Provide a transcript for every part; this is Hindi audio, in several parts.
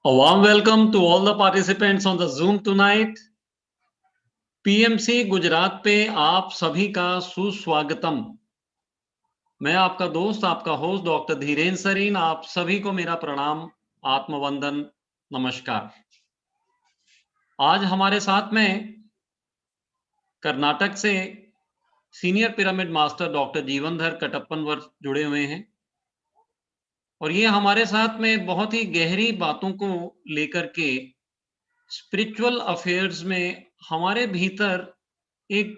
A warm welcome to all the participants on the Zoom tonight. PMC Gujarat पे आप सभी का सुस्वागतम। मैं आपका दोस्त, आपका होस्ट डॉक्टर धीरेन्द्र सरीन, आप सभी को मेरा प्रणाम, आत्मवंदन, नमस्कार। आज हमारे साथ में कर्नाटक से सीनियर पिरामिड मास्टर डॉक्टर जीवनधर कटप्पनवर जुड़े हुए हैं और ये हमारे साथ में बहुत ही गहरी बातों को लेकर के स्पिरिचुअल अफेयर्स में हमारे भीतर एक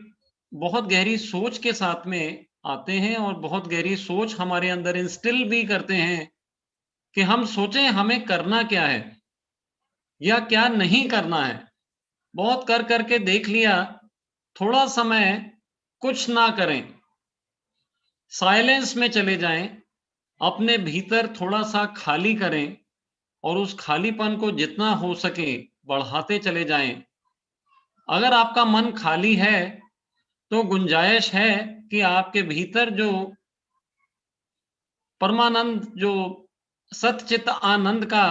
बहुत गहरी सोच के साथ में आते हैं और बहुत गहरी सोच हमारे अंदर इंस्टिल भी करते हैं कि हम सोचें हमें करना क्या है या क्या नहीं करना है। बहुत कर करके देख लिया, थोड़ा समय कुछ ना करें, साइलेंस में चले जाएं, अपने भीतर थोड़ा सा खाली करें और उस खालीपन को जितना हो सके बढ़ाते चले जाएं। अगर आपका मन खाली है तो गुंजाइश है कि आपके भीतर जो परमानंद, जो सतचित आनंद का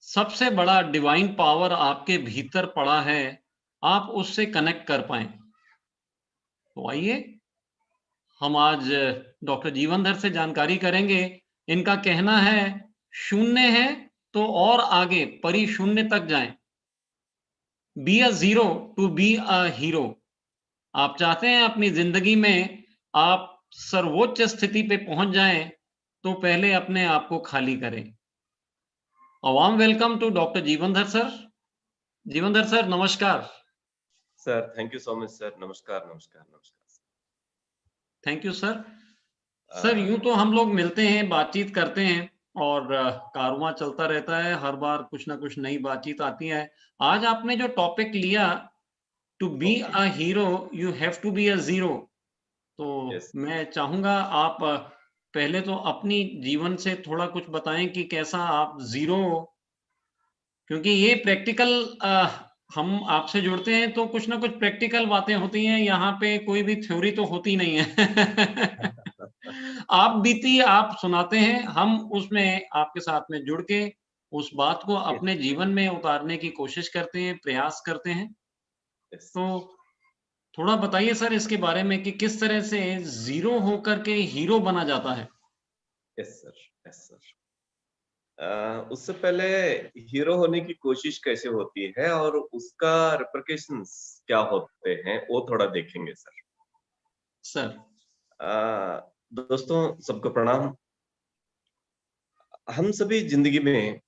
सबसे बड़ा डिवाइन पावर आपके भीतर पड़ा है, आप उससे कनेक्ट कर पाएं। तो आइए हम आज डॉक्टर जीवनधर से जानकारी करेंगे। इनका कहना है शून्य है तो और आगे परिशून्य तक जाएं। Be a zero to be a hero. आप चाहते हैं अपनी जिंदगी में आप सर्वोच्च स्थिति पे पहुंच जाएं, तो पहले अपने आप को खाली करें। A warm welcome to doctor Jeevandhar sir. Jeevandhar sir, नमस्कार। Sir, thank you so much sir. नमस्कार नमस्कार नमस्कार। Thank you sir. सर, यूं तो हम लोग मिलते हैं, बातचीत करते हैं और कारवां चलता रहता है, हर बार कुछ ना कुछ नई बातचीत आती है। आज आपने जो टॉपिक लिया, to be a hero you have to be a zero, तो मैं चाहूंगा आप पहले तो अपनी जीवन से थोड़ा कुछ बताएं कि कैसा आप जीरो हो, क्योंकि ये प्रैक्टिकल हम आपसे जुड़ते हैं तो कुछ ना कुछ प्रैक्टिकल बातें होती हैं, यहाँ पे कोई भी थ्योरी तो होती नहीं है। आप बीती आप सुनाते हैं, हम उसमें आपके साथ में जुड़ के उस बात को अपने जीवन में उतारने की कोशिश करते हैं, प्रयास करते हैं। तो थोड़ा बताइए सर इसके बारे में कि किस तरह से जीरो होकर के हीरो बना जाता है। Yes sir, yes sir. उससे पहले हीरो होने की कोशिश कैसे होती है और उसका रिपरकशंस क्या होते हैं, वो थोड़ा देखेंगे सर। सर दोस्तों, सबको प्रणाम। हम सभी जिंदगी में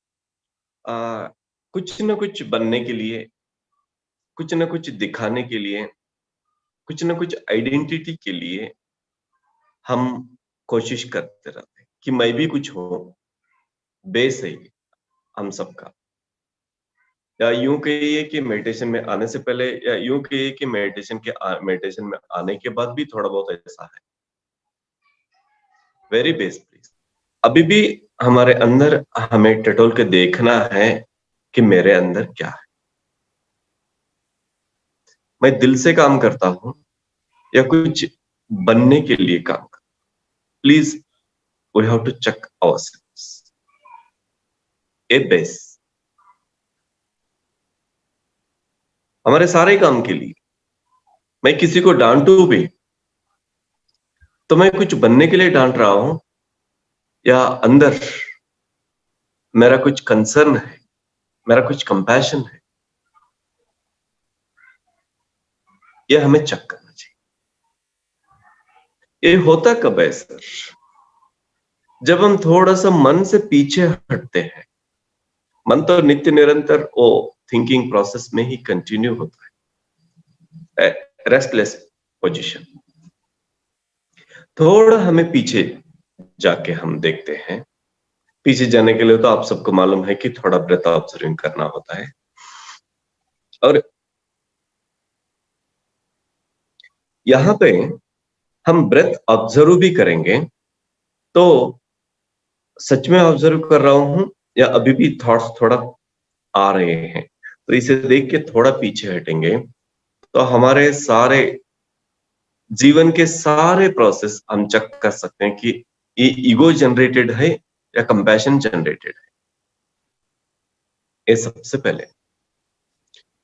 कुछ न कुछ बनने के लिए, कुछ न कुछ दिखाने के लिए, कुछ न कुछ आइडेंटिटी के लिए हम कोशिश करते रहते हैं कि मैं भी कुछ हो। बेस है ये हम सबका। या यूं कहिए कि मेडिटेशन में आने से पहले, या यूं कहिए कि मेडिटेशन में आने के बाद भी थोड़ा बहुत ऐसा है। Very best please. अभी भी हमारे अंदर हमें टटोल के देखना है कि मेरे अंदर क्या है। मैं दिल से काम करता हूं या कुछ बनने के लिए काम करता हूं। Please we have to check ourselves. A base हमारे सारे काम के लिए। मैं किसी को डांटू भी तो मैं कुछ बनने के लिए डांट रहा हूं या अंदर मेरा कुछ कंसर्न है, मेरा कुछ कंपैशन है, ये हमें चेक करना चाहिए। ये होता कब है सर? जब हम थोड़ा सा मन से पीछे हटते हैं। मन तो नित्य निरंतर वो थिंकिंग प्रोसेस में ही कंटिन्यू होता है, रेस्टलेस पोजीशन। थोड़ा हमें पीछे जाके हम देखते हैं। पीछे जाने के लिए तो आप सबको मालूम है कि थोड़ा ब्रेथ ऑब्जर्विंग करना होता है। और यहां पे हम ब्रेथ ऑब्जर्व भी करेंगे तो सच में ऑब्जर्व कर रहा हूं या अभी भी थॉट्स थोड़ा आ रहे हैं। तो इसे देख के थोड़ा पीछे हटेंगे तो हमारे सारे जीवन के सारे प्रोसेस हम चेक कर सकते हैं कि ये ईगो जनरेटेड है या कंपैशन जनरेटेड है। ये सबसे पहले।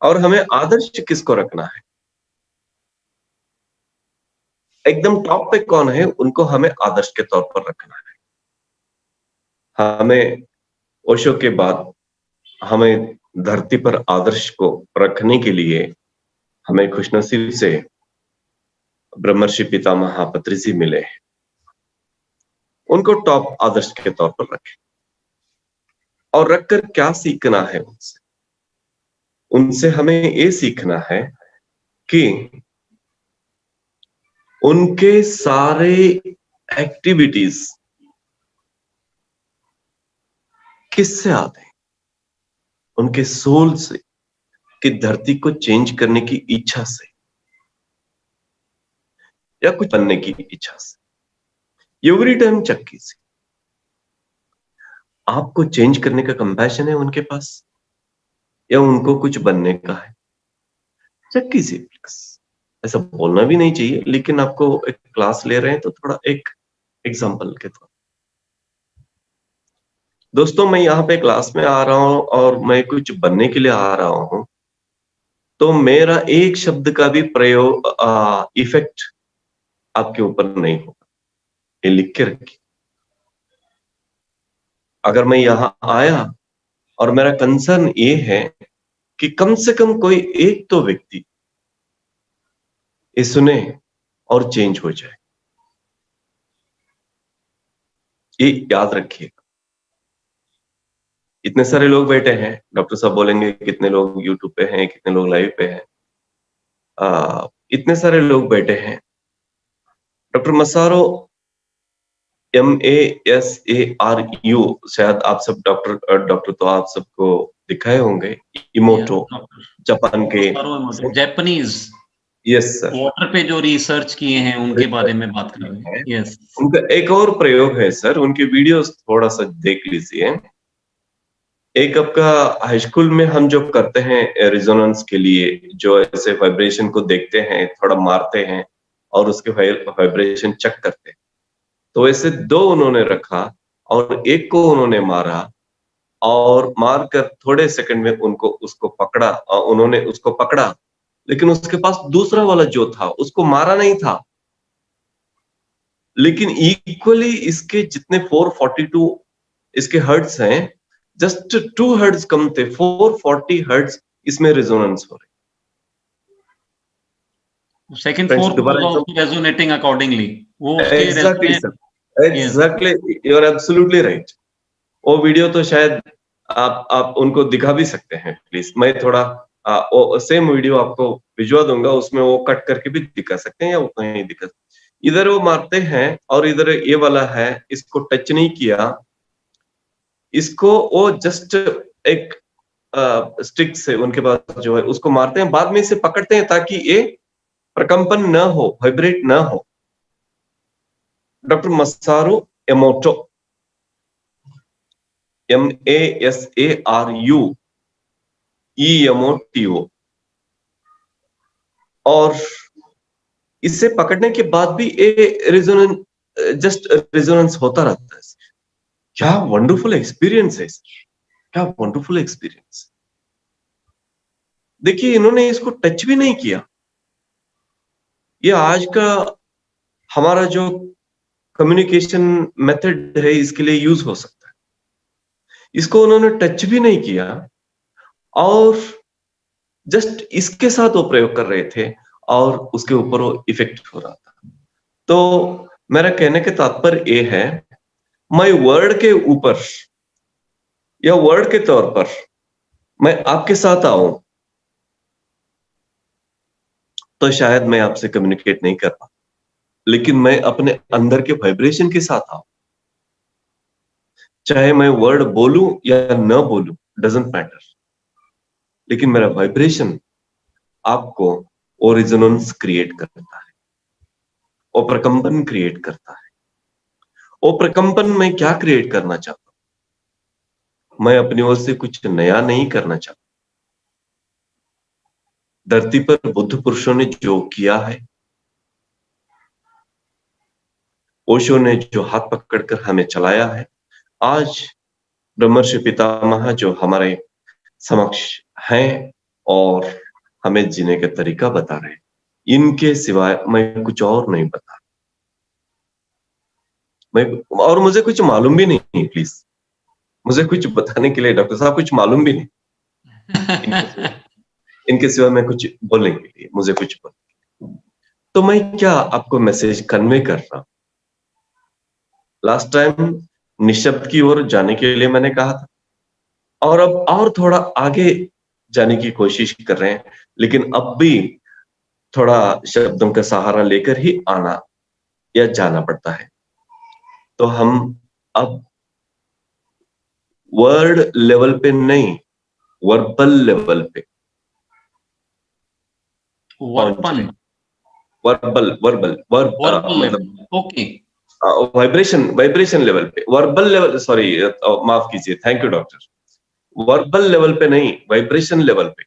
और हमें आदर्श किसको रखना है, एकदम टॉप पे कौन है, उनको हमें आदर्श के तौर पर रखना है। हमें ओशो के बाद हमें धरती पर आदर्श को रखने के लिए हमें खुशनसीब से ब्रह्मर्षि पितामह पत्री जी मिले, उनको टॉप आदर्श के तौर पर रखें। और रखकर क्या सीखना है उनसे, उनसे हमें ये सीखना है कि उनके सारे एक्टिविटीज किससे आते हैं, उनके सोल से, कि धरती को चेंज करने की इच्छा से या कुछ बनने की इच्छा से। एवरी टाइम चक्की से आपको चेंज करने का कंपैशन है उनके पास, या उनको कुछ बनने का है, चक्की से। ऐसा बोलना भी नहीं चाहिए, लेकिन आपको एक क्लास ले रहे हैं तो थोड़ा एक एग्जांपल के तौर। दोस्तों, मैं यहाँ पे क्लास में आ रहा हूँ और मैं कुछ बनने के लिए आ रहा हूँ, तो मेरा एक शब्द का भी प्रयोग इफेक्ट आपके ऊपर नहीं होगा, ये लिख के रखिए। अगर मैं यहाँ आया और मेरा कंसर्न ये है कि कम से कम कोई एक तो व्यक्ति ये सुने और चेंज हो जाए, ये याद रखिए। इतने सारे लोग बैठे हैं, डॉक्टर साहब बोलेंगे कितने लोग यूट्यूब पे हैं, कितने लोग लाइव पे हैं। इतने सारे लोग बैठे हैं। डॉक्टर मसारो, MASARU, शायद आप सब डॉक्टर तो आप सबको दिखाए होंगे, इमोटो, जापान के जापानीज। यस सर, वाटर पे जो रिसर्च किए हैं उनके बारे में बात कर रहे हैं। यस, उनका एक और प्रयोग है सर, उनके वीडियोस थोड़ा सा देख लीजिए। एक आपका हाई स्कूल में हम जो करते हैं रिजोनेंस के लिए, जो ऐसे वाइब्रेशन को देखते हैं, थोड़ा मारते हैं और उसके वाइब्रेशन चेक करते हैं, तो ऐसे दो उन्होंने रखा और एक को उन्होंने मारा और मारकर थोड़े सेकंड में उसको पकड़ा, और उन्होंने उसको पकड़ा, लेकिन उसके पास दूसरा वाला जो था उसको मारा नहीं था, लेकिन इक्वली इसके जितने 442 इसके हर्ट्ज हैं, जस्ट 2 हर्ट्ज कम थे, 440 हर्ट्ज इसमें रेजोनेंस हो रही। Second fourth was also resonating accordingly. वो उसके exactly sir, exactly, you are absolutely right. वो वीडियो तो शायद आप उनको दिखा भी सकते हैं प्लीज। मैं थोड़ा सेम वीडियो आपको भिजवा दूंगा, उसमें वो कट करके भी दिखा सकते हैं या उतना ही दिखा। इधर वो मारते हैं और इधर ये वाला है, इसको टच नहीं किया, इसको वो जस्ट एक स्टिक से उनके पास जो है उसको मारते हैं, बाद में इसे पकड़ते हैं ताकि ये प्रकंपन न हो, वाइब्रेट न हो। डॉक्टर मसारो एमोटो, MASARU EMOTO, और इसे पकड़ने के बाद भी रेजोनेंस, जस्ट रेजोनेंस होता रहता है। क्या वंडरफुल एक्सपीरियंस है, क्या वंडरफुल एक्सपीरियंस। देखिए, इन्होंने इसको टच भी नहीं किया। ये आज का हमारा जो कम्युनिकेशन मेथड है इसके लिए यूज हो सकता है। इसको उन्होंने टच भी नहीं किया और जस्ट इसके साथ वो प्रयोग कर रहे थे और उसके ऊपर वो इफेक्ट हो रहा था। तो मेरा कहने के तात्पर्य ये है, मैं वर्ड के ऊपर या वर्ड के तौर पर मैं आपके साथ आऊं तो शायद मैं आपसे कम्युनिकेट नहीं कर पाता, लेकिन मैं अपने अंदर के वाइब्रेशन के साथ आऊं, चाहे मैं वर्ड बोलूं या न बोलूं, डजंट मैटर, लेकिन मेरा वाइब्रेशन आपको वो रेजोनेंस क्रिएट करता है, वो प्रकंपन क्रिएट करता है। वो प्रकंपन मैं क्या क्रिएट करना चाहता हूं, मैं अपनी ओर से कुछ नया नहीं करना चाहता। धरती पर बुद्ध पुरुषों ने जो किया है, ओशो ने जो हाथ पकड़कर हमें चलाया है, आज ब्रह्मर्षि पितामह जो हमारे समक्ष हैं और हमें जीने का तरीका बता रहे हैं। इनके सिवाय मैं कुछ और नहीं बता, मैं और मुझे कुछ मालूम भी नहीं। प्लीज मुझे कुछ बताने के लिए डॉक्टर साहब कुछ मालूम भी नहीं। इनके सिवा मैं कुछ बोलने के लिए मुझे कुछ बोल, तो मैं क्या आपको मैसेज कन्वे कर रहा हूं? लास्ट टाइम निशब्द की ओर जाने के लिए मैंने कहा था, और अब और थोड़ा आगे जाने की कोशिश कर रहे हैं, लेकिन अब भी थोड़ा शब्दों का सहारा लेकर ही आना या जाना पड़ता है। तो हम अब वर्ड लेवल पे नहीं, वर्बल लेवल पे वर्पन, वर्बल वर्बल वर्ब वर्बल मतलब लेवल, ओके। वाइब्रेशन लेवल पे, वर्बल लेवल, सॉरी माफ कीजिए, thank you doctor. Verbal level पे नहीं, वाइब्रेशन लेवल पे।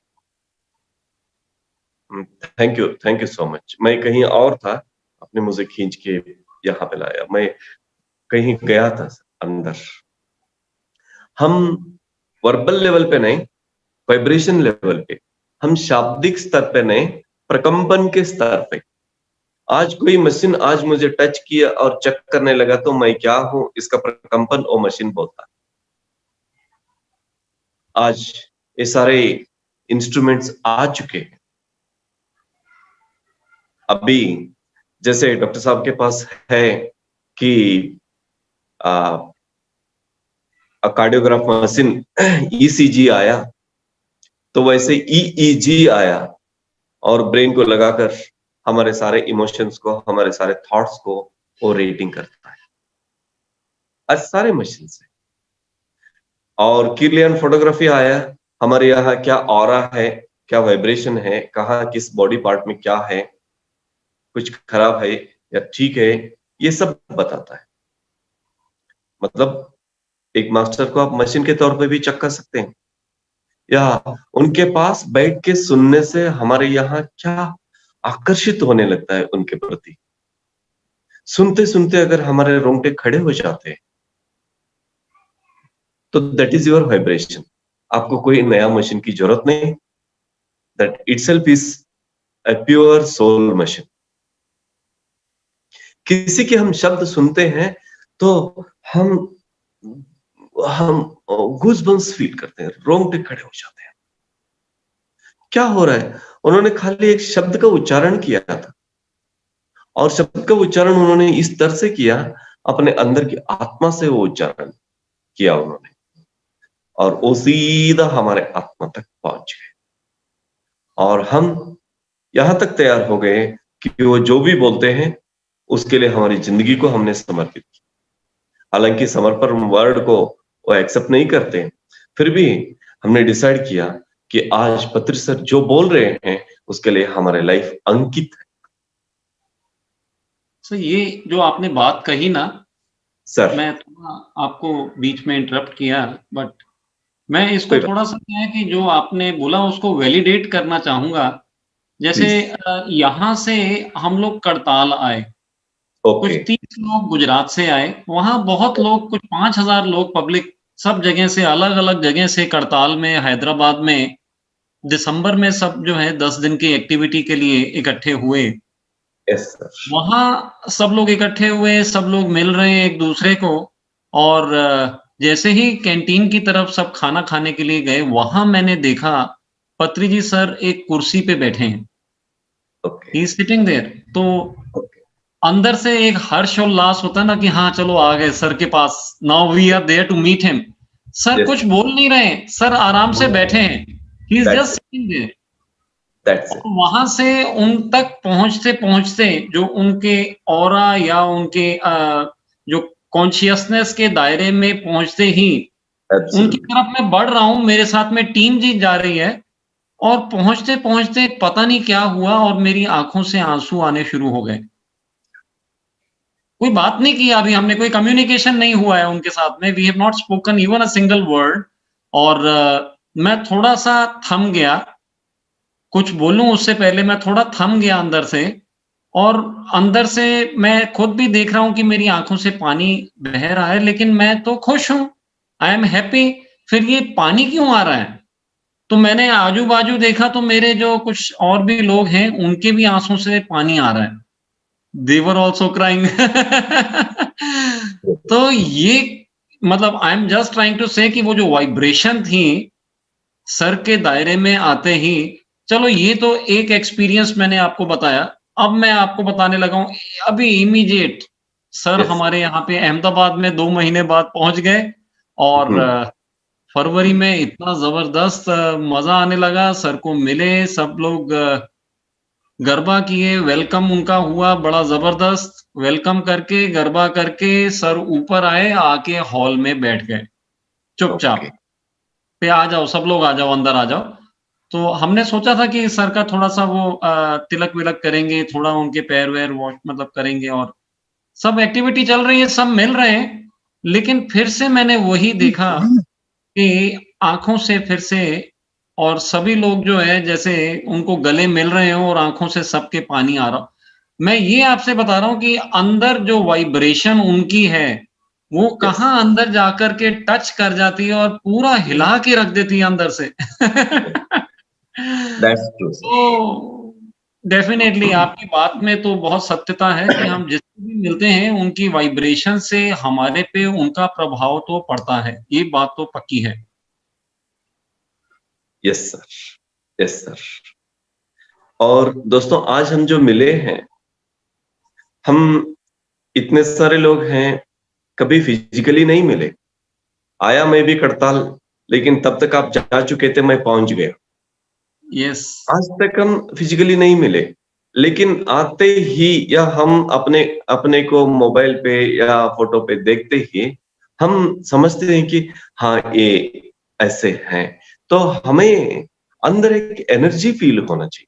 Thank you so much. मैं कहीं और था, आपने मुझे खींच के यहाँ पे लाया, मैं कहीं गया था अंदर। हम वर्बल लेवल पे नहीं, वाइब्रेशन लेवल पे, हम शाब्दिक स्तर पे नहीं, प्रकंपन के स्तर पे। आज कोई मशीन आज मुझे टच किया और चेक करने लगा तो मैं क्या हूं, इसका प्रकंपन वो मशीन बोलता है। आज ये सारे इंस्ट्रूमेंट्स आ चुके हैं। अभी जैसे डॉक्टर साहब के पास है कि कार्डियोग्राफ मशीन ईसीजी आया, तो वैसे ईईजी आया और ब्रेन को लगाकर हमारे सारे इमोशंस को, हमारे सारे थॉट्स को वो रेटिंग करता है। आज सारे मशीन से। और किरलियन फोटोग्राफी आया, हमारे यहाँ क्या ऑरा है, क्या वाइब्रेशन है, कहाँ किस बॉडी पार्ट में क्या है, कुछ खराब है या ठीक है, ये सब बताता है। मतलब एक मास्टर को आप मशीन के तौर पे भी चेक कर सकते हैं, या उनके पास बैठ के सुनने से हमारे यहाँ क्या आकर्षित होने लगता है उनके प्रति। सुनते सुनते अगर हमारे रोंगटे खड़े हो जाते हैं, तो दैट इज योर वाइब्रेशन। आपको कोई नया मशीन की जरूरत नहीं, that itself is a pure soul machine. किसी के हम शब्द सुनते हैं तो हम गूज़बम्प्स फील करते हैं, रोंगटे खड़े हो जाते हैं। क्या हो रहा है? उन्होंने खाली एक शब्द का उच्चारण किया था, और शब्द का उच्चारण उन्होंने इस तरह से किया, अपने अंदर की आत्मा से वो उच्चारण किया उन्होंने, और वो सीधा हमारे आत्मा तक पहुंच गए। और हम यहां तक तैयार हो गए कि वो जो भी बोलते हैं उसके लिए हमारी जिंदगी को हमने समर्पित किया। हालांकि समर्पण वर्ड को वो एक्सेप्ट नहीं करते, फिर भी हमने डिसाइड किया कि आज पत्री सर जो बोल रहे हैं उसके लिए हमारे लाइफ अंकित है। सर ये जो आपने बात कही ना, सर मैं थोड़ा आपको बीच में इंटरप्ट किया, बट मैं इसको कोई बात, थोड़ा सा क्या है कि जो आपने बोला उसको वैलिडेट करना चाहूंगा। जैसे प्लीज। यहाँ से हम लोग करताल आए, कुछ ओके। 30 लोग गुजरात से आए, वहां बहुत लोग, कुछ 5,000 लोग पब्लिक सब जगह से, अलग अलग जगह से करताल में, हैदराबाद में दिसंबर में सब जो है 10 दिन की एक्टिविटी के लिए इकट्ठे हुए। Yes sir. वहाँ सब लोग इकट्ठे हुए, सब लोग मिल रहे हैं एक दूसरे को, और जैसे ही कैंटीन की तरफ सब खाना खाने के लिए गए, वहां मैंने देखा पत्री जी सर एक कुर्सी पे बैठे हैं, okay. He is sitting there. तो ओके। अंदर से एक हर्ष और उल्लास होता है ना कि हाँ चलो आ गए सर के पास, now we are there to meet him. Sir yes कुछ बोल नहीं रहे, सर आराम से बैठे हैं, he is that's just it. Sitting there. That's और इट। वहां से उन तक पहुंचते पहुंचते जो उनके ऑरा या उनके जो कॉन्शियसनेस के दायरे में पहुंचते ही उनकी एब्सोल्युटली। तरफ मैं बढ़ रहा हूं, मेरे साथ में टीम जी जा रही है, और पहुंचते पहुंचते पता नहीं क्या हुआ और मेरी आंखों से आंसू आने शुरू हो गए। कोई बात नहीं किया, अभी हमने कोई कम्युनिकेशन नहीं हुआ है उनके साथ में, we have not spoken even a single word. और मैं थोड़ा सा थम गया, कुछ बोलूं उससे पहले मैं थोड़ा थम गया अंदर से, और अंदर से मैं खुद भी देख रहा हूं कि मेरी आंखों से पानी बह रहा है, लेकिन मैं तो खुश हूं, आई एम हैप्पी। फिर ये पानी क्यों आ रहा है? तो मैंने आजू-बाजू देखा तो मेरे जो कुछ और भी लोग हैं, उनके भी आँसू से पानी आ रहा है। They were also crying. तो ये मतलब I am just trying to say कि वो जो वाइब्रेशन थी, सर के दायरे में आते ही चलो ये तो एक एक्सपीरियंस मैंने आपको बताया। अब मैं आपको बताने लगा हूँ अभी इमीडिएट सर यस। हमारे यहाँ पे अहमदाबाद में 2 महीने बाद पहुँच गए और हम्म। फरवरी में इतना ज़बरदस्त मज़ा आने लगा, सर को मिले, सब लोग गरबा किए, वेलकम उनका हुआ बड़ा ज़बरदस्त, वेलकम करके, गरबा करके सर ऊपर आए, आके हॉल में बैठ गए, ओके। चुपचाप। पे आ जाओ, सब लोग आ जाओ, अंदर आ जाओ। तो हमने सोचा था कि सर का थोड़ा-सा वो तिलक-विलक करेंगे, थोड़ा उनके पैर-वैर वॉश मतलब करेंगे और सब एक्टिविटी चल रही है, सब मिल रहे हैं, लेकिन फिर से मैंने वही देखा कि आँखों से फिर से और सभी लोग जो है जैसे उनको गले मिल रहे हों और आँखों से सबके पानी आ रहा हो। मैं ये आपसे बता रहा हूँ कि अंदर जो वाइब्रेशन उनकी है, वो यस। कहाँ अंदर जाकर के टच कर जाती है और पूरा हिला के रख देती है अंदर से। That's true sir. तो डेफ़िनेटली आपकी बात में तो बहुत सत्यता है कि हम जिससे भी मिलते हैं, उनकी वाइब्रेशन से हमारे पे उनका प्रभाव तो पड़ता है। ये बात तो पक्की है। Yes sir. Yes sir. और दोस्तों आज हम जो मिले हैं, हम इतने सारे लोग हैं, कभी फिजिकली नहीं मिले। आया मैं भी करताल, लेकिन तब तक आप जा चुके थे, मैं पहुंच गया। यस, आज तक हम फिजिकली नहीं मिले, लेकिन आते ही या हम अपने अपने को मोबाइल पे या फोटो पे देखते ही हम समझते हैं कि हाँ ये ऐसे हैं। तो हमें अंदर एक एनर्जी फील होना चाहिए।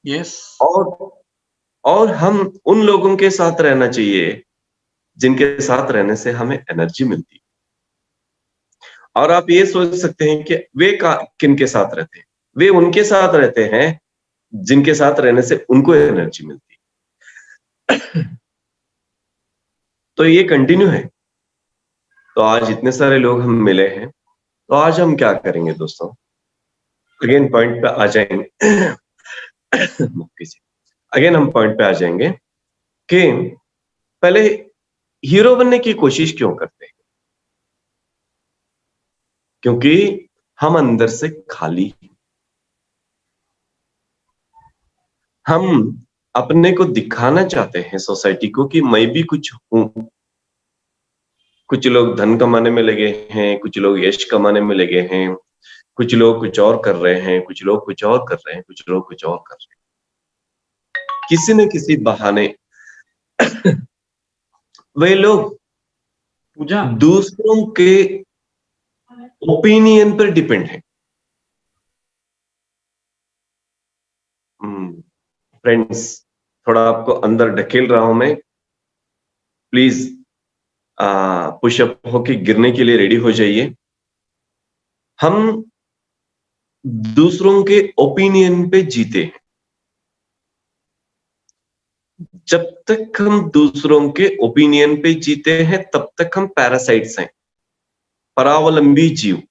यस, और हम उन लोगों के साथ रहना चाहिए जिनके साथ रहने से हमें एनर्जी मिलती है। और आप ये सोच सकते हैं कि वे किन के साथ रहते हैं। वे उनके साथ रहते हैं जिनके साथ रहने से उनको एनर्जी मिलती है। तो ये कंटिन्यू है। तो आज इतने सारे लोग हम मिले हैं, तो आज हम क्या करेंगे दोस्तों? अगेन पॉइंट पे आ जाएंगे। अगेन हम पॉइंट पे आ जाएंगे कि पहले हीरो बनने की कोशिश क्यों करते हैं? क्योंकि हम अंदर से खाली, हम अपने को दिखाना चाहते हैं सोसाइटी को कि मैं भी कुछ हूं। कुछ लोग धन कमाने में लगे हैं, कुछ लोग यश कमाने में लगे हैं, कुछ लोग कुछ और कर रहे हैं, कुछ लोग कुछ और कर रहे हैं, कुछ लोग कुछ और कर रहे हैं, किसी न किसी बहाने। वे लोग पूजा दूसरों के ओपिनियन पर डिपेंड है। फ्रेंड्स, थोड़ा आपको अंदर ढकेल रहा हूं मैं, प्लीज पुशअप होके गिरने के लिए रेडी हो जाइए। हम दूसरों के ओपिनियन पे जीते हैं। जब तक हम दूसरों के ओपिनियन पे जीते हैं, तब तक हम पैरासाइट्स हैं, परावलंबी जीव।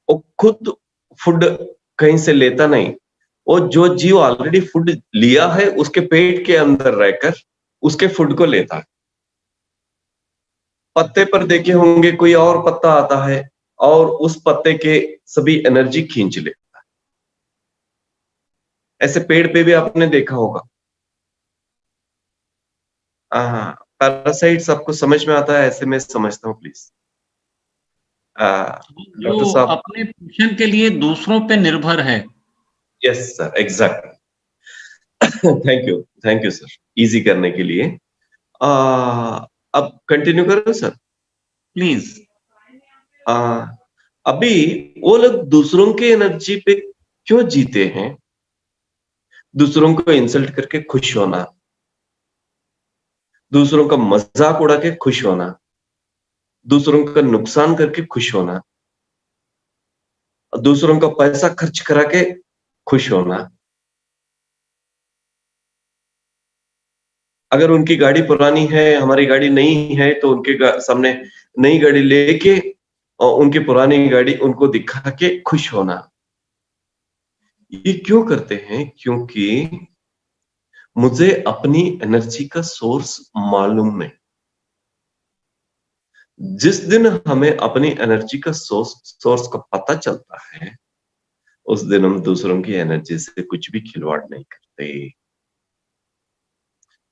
वो खुद फूड कहीं से लेता नहीं। वो जो जीव ऑलरेडी फूड लिया है, उसके पेट के अंदर रहकर उसके फूड को लेता है। पत्ते पर देखे होंगे, कोई और पत्ता आता है और उस पत्ते के सभी एनर्जी खींच लेता है। ऐसे पेड़ पे भी आपने देखा होगा। हाँ, पैरासाइट्स आपको समझ में आता है? ऐसे मैं समझता हूँ, प्लीज डॉक्टर जो साहब। अपने पोषण के लिए दूसरों पे निर्भर है। Yes sir, exact. Thank you sir, easy करने के लिए। अब कंटिन्यू करो सर। प्लीज। आ, अभी वो लोग दूसरों के एनर्जी पे क्यों जीते हैं? दूसरों को इंसल्ट करके खुश होना, दूसरों का मजाक उड़ा के खुश होना, दूसरों का नुकसान करके खुश होना, दूसरों का पैसा खर्च करा के खुश होना। अगर उनकी गाड़ी पुरानी है, हमारी गाड़ी नई है, तो उनके सामने नई गाड़ी लेके और उनकी पुरानी गाड़ी उनको दिखा के खुश होना। ये क्यों करते हैं? क्योंकि मुझे अपनी एनर्जी का सोर्स मालूम है। जिस दिन हमें अपनी एनर्जी का सोर्स का पता चलता है, उस दिन हम दूसरों की एनर्जी से कुछ भी खिलवाड़ नहीं करते।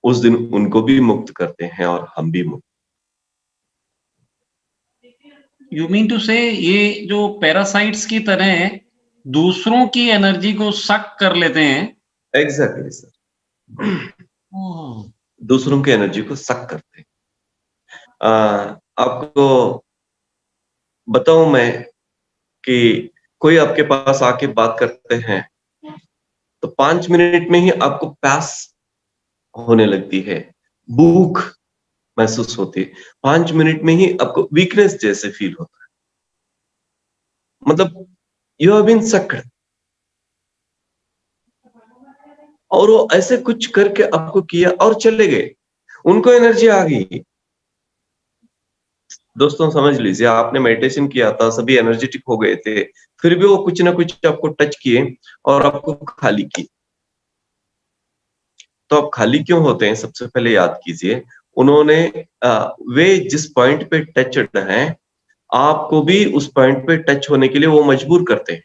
उस दिन उनको भी मुक्त करते हैं और हम भी मुक्त। यू मीन टू से ये जो पैरासाइट्स की तरह दूसरों की एनर्जी को सक कर लेते हैं। एग्जैक्टली सर, ओह, दूसरों की एनर्जी को सक करते हैं। आपको बताऊं मैं कि कोई आपके पास आके बात करते हैं तो 5 मिनट में ही आपको प्यास होने लगती है, भूख महसूस होती है। 5 मिनट में ही आपको वीकनेस जैसे फील होता है। मतलब यू हैव बीन सक्ड। और वो ऐसे कुछ करके आपको किया और चले गए, उनको एनर्जी आ गई। दोस्तों समझ लीजिए, आपने मेडिटेशन किया था, सभी एनर्जेटिक हो गए थे, फिर भी वो कुछ ना कुछ आपको टच किए और आपको खाली किए। तो आप खाली क्यों होते हैं? सबसे पहले याद कीजिए, उन्होंने वे जिस पॉइंट पे टचड हैं, आपको भी उस पॉइंट पे टच होने के लिए वो मजबूर करते हैं।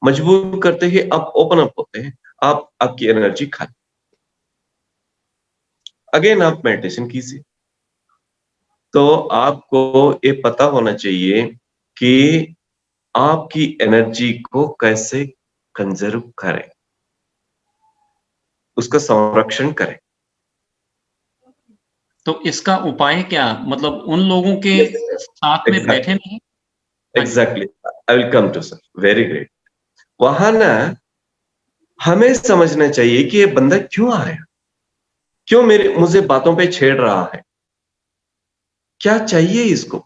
मजबूर करते ही आप ओपन अप होते हैं, आप आपकी एनर्जी खाली। अगेन आप मेडिटेशन कीजिए। तो आपको ये पता होना चाहिए कि आपकी एनर्जी को कैसे कंजर्व करें, उसका संरक्षण करें। तो इसका उपाय क्या? मतलब उन लोगों के साथ में बैठे नहीं? हाँ जी। Exactly, I will come to sir, very great. वहां ना हमें समझना चाहिए कि ये बंदा क्यों आया, क्यों मुझे बातों पे छेड़ रहा है, क्या चाहिए इसको।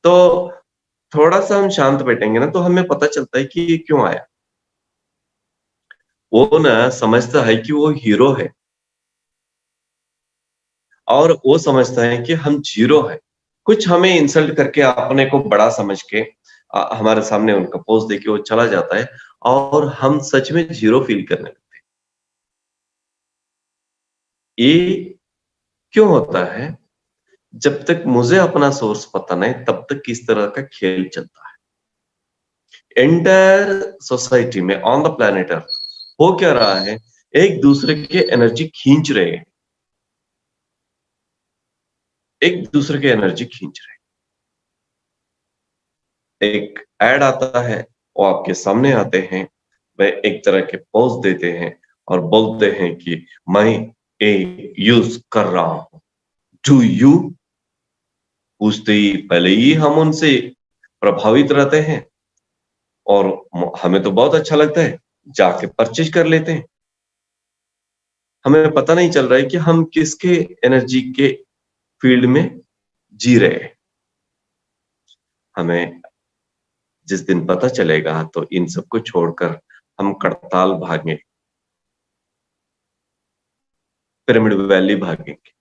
तो थोड़ा सा हम शांत बैठेंगे ना तो हमें पता चलता है कि ये क्यों आया। वो ना समझता है कि वो हीरो है और वो समझता है कि हम जीरो है। कुछ हमें इंसल्ट करके अपने को बड़ा समझ के हमारे सामने उनका पोज देके वो चला जाता है और हम सच में जीरो फील करने लगते हैं। ये क्यों होता है? जब तक मुझे अपना सोर्स पता नहीं तब तक किस तरह का खेल चलता है। एंटायर सोसाइटी में ऑन द प्लेनेट अर्थ हो क्या रहा है? एक दूसरे के एनर्जी खींच रहे हैं, एक दूसरे के एनर्जी खींच रहे हैं। एक एड आता है, वो आपके सामने आते हैं, वह एक तरह के पोज देते हैं और बोलते हैं कि मैं ये यूज कर रहा हूं, डू यू? पूछते ही पहले ही हम उनसे प्रभावित रहते हैं और हमें तो बहुत अच्छा लगता है, जाके परचेज कर लेते हैं। हमें पता नहीं चल रहा है कि हम किसके एनर्जी के फील्ड में जी रहे हैं। हमें जिस दिन पता चलेगा तो इन सबको छोड़कर हम करताल भागेंगे, पिरामिड वैली भागेंगे,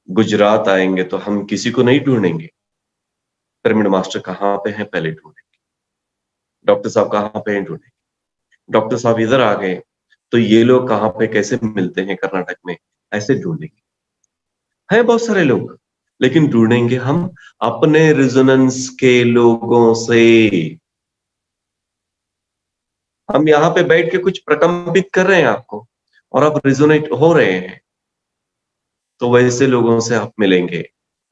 गुजरात आएंगे तो हम किसी को नहीं ढूंढेंगे, पिरामिड मास्टर कहाँ पे हैं पहले ढूंढेंगे, डॉक्टर साहब कहाँ पे हैं ढूंढेंगे। डॉक्टर साहब इधर आ गए तो ये लोग कहाँ पे कैसे मिलते हैं कर्नाटक में, ऐसे ढूंढेंगे। है बहुत सारे लोग, लेकिन ढूंढेंगे हम अपने रेजोनेंस के लोगों से। हम यहाँ पे बैठ के कुछ प्रकम्पित कर रहे हैं आपको और आप रेजोनेट हो रहे हैं, तो वैसे लोगों से आप मिलेंगे।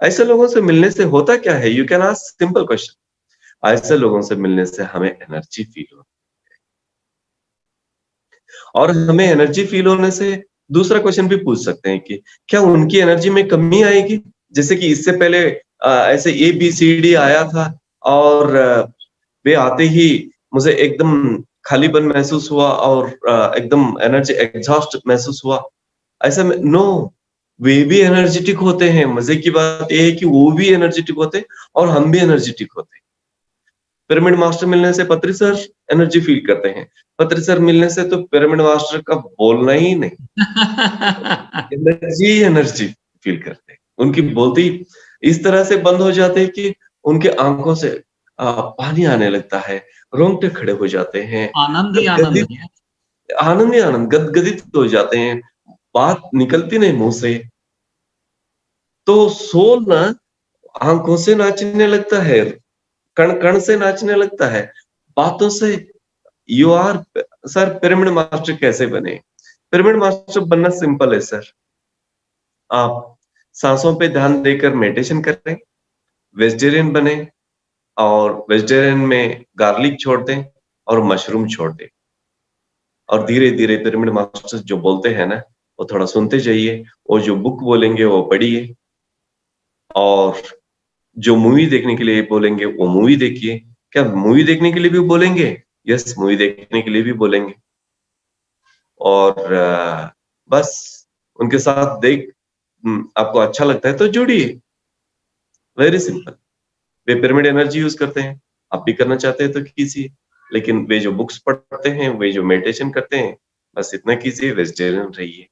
ऐसे लोगों से मिलने से होता क्या है? You can ask simple question. ऐसे लोगों से मिलने से हमें एनर्जी फील होती है और हमें एनर्जी फील होने से दूसरा क्वेश्चन भी पूछ सकते हैं कि क्या उनकी एनर्जी में कमी आएगी? जैसे कि इससे पहले ऐसे ABCD आया था और वे आते ही मुझे एकदम खालीपन महसूस हुआ और एकदम एनर्जी एग्जॉस्ट महसूस हुआ। ऐसा में नो, वे भी एनर्जेटिक होते हैं। मजे की बात यह है कि वो भी एनर्जेटिक होते हैं और हम भी एनर्जेटिक होते हैं। पिरामिड मास्टर मिलने से पत्री सर एनर्जी फील करते हैं, पत्री सर मिलने से तो पिरामिड मास्टर का बोलना ही नहीं, एनर्जी एनर्जी फील करते हैं। उनकी बोलती इस तरह से बंद हो जाते हैं कि उनके आंखों से पानी आने लगता है, रोंगटे खड़े हो जाते हैं, आनंद ही आनंद गदगदित, है। आनंद ही आनंद, गदगदित हो जाते हैं, बात निकलती नहीं मुंह से। तो सोल ना आंखों से नाचने लगता है, कण कण से नाचने लगता है, बातों से। You are sir, pyramid master कैसे बने? पिरामिड मास्टर बनना सिंपल है सर। आप सांसों पे ध्यान देकर मेडिटेशन करें, वेजिटेरियन बने, और वेजिटेरियन में गार्लिक छोड़ दें और मशरूम छोड़ दें, और धीरे धीरे पिरामिड मास्टर जो बोलते हैं ना, वो थोड़ा सुनते जाइए, वो जो बुक बोलेंगे वो पढ़िए, और जो मूवी देखने के लिए बोलेंगे वो मूवी देखिए। क्या मूवी देखने के लिए भी बोलेंगे? यस, मूवी देखने के लिए भी बोलेंगे। और बस उनके साथ आपको अच्छा लगता है तो जुड़िए, वेरी सिंपल। वे पिरामिड एनर्जी यूज करते हैं, आप भी करना चाहते हैं तो कीजिए, लेकिन वे जो बुक्स पढ़ते हैं, वे जो मेडिटेशन करते हैं, बस इतना कीजिए, वेजिटेरियन रहिए।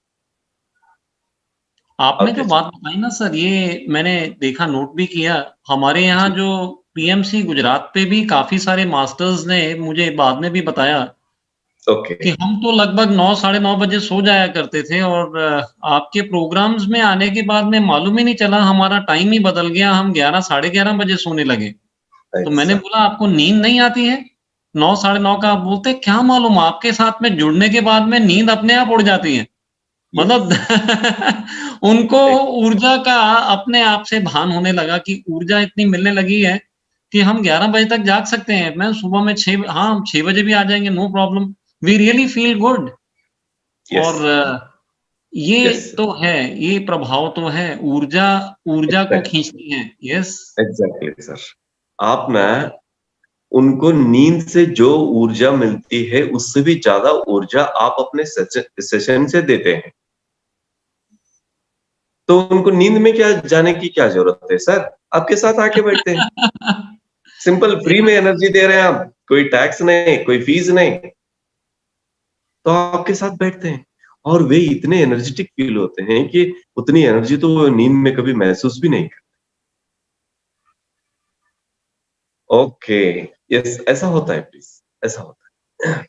आपने और जो क्या बात चाहिए? बताई ना सर, ये मैंने देखा, नोट भी किया। हमारे यहाँ जी, जो पीएमसी गुजरात पे भी काफ़ी सारे मास्टर्स ने मुझे बाद में भी बताया ओके, कि हम तो लगभग 9 साढ़े 9 बजे सो जाया करते थे, और आपके प्रोग्राम्स में आने के बाद में मालूम ही नहीं चला, हमारा टाइम ही बदल गया, हम 11 साढ़े 11 बजे सोने लगे। तो मैंने ऐसा, बोला, आपको नींद नहीं आती है? 9 साढ़े 9 का आप बोलते हैं, क्या मालूम, आपके साथ में जुड़ने के बाद में नींद अपने आप उड़ जाती है। यस, मतलब उनको एक ऊर्जा का अपने आप से भान होने लगा कि ऊर्जा इतनी मिलने लगी है कि हम 11 बजे तक जाग सकते हैं। मैं सुबह में 6, हाँ, हम 6 बजे भी आ जाएँगे, no problem. We really feel good. Yes, और ये यस, तो है, ये प्रभाव तो है, ऊर्जा ऊर्जा को एग्ज़ैक्ट खींचती है। यस। Exactly sir. आप ना उनको नींद से जो ऊर्जा मिलती है, उससे भी ज़्यादा ऊर्जा आप अपने सेशन से देते हैं। तो उनको नींद में क्या जाने की क्या ज़रूरत है सर? आपके साथ आके बैठते हैं। सिंपल, फ्री में एनर्जी दे रहे हैं आप, कोई टैक्स नहीं, कोई फीस नहीं, तो आपके साथ बैठते हैं, और वे इतने एनर्जेटिक फ़ील होते हैं कि उतनी एनर्जी तो वो नींद में कभी महसूस भी नहीं करते। ओके, यस, ऐसा होता है प्लीज़, ऐसा होता है।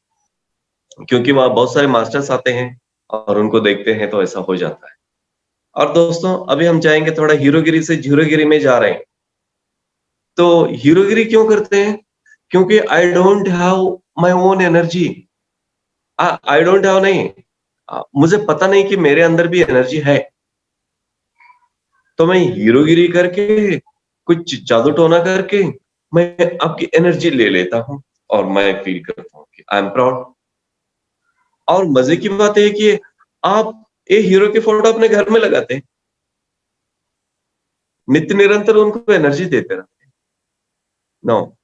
क्योंकि वहाँ बहुत सारे मास्टर्स आते हैं और उनको देखते हैं तो ऐसा हो जाता है। और दोस्तों, अभी हम जाएँगे, थोड़ा हीरोगिरी से ज़ीरोगिरी में जा रहे हैं। तो हीरोगिरी क्यों करते हैं? क्योंकि I don't have my own energy. I don't have नहीं, मुझे पता नहीं कि मेरे अंदर भी एनर्जी है। तो मैं हीरोगिरी करके, कुछ जादू टोना करके, मैं आपकी एनर्जी ले लेता हूँ, और मैं फील करता हूँ कि आई एम प्राउड। और मजे की बात है कि आप ये हीरो की फोटो अपने घर में लगाते हैं, नित्य निरंतर उनको एनर्जी देते रहते हैं। नो,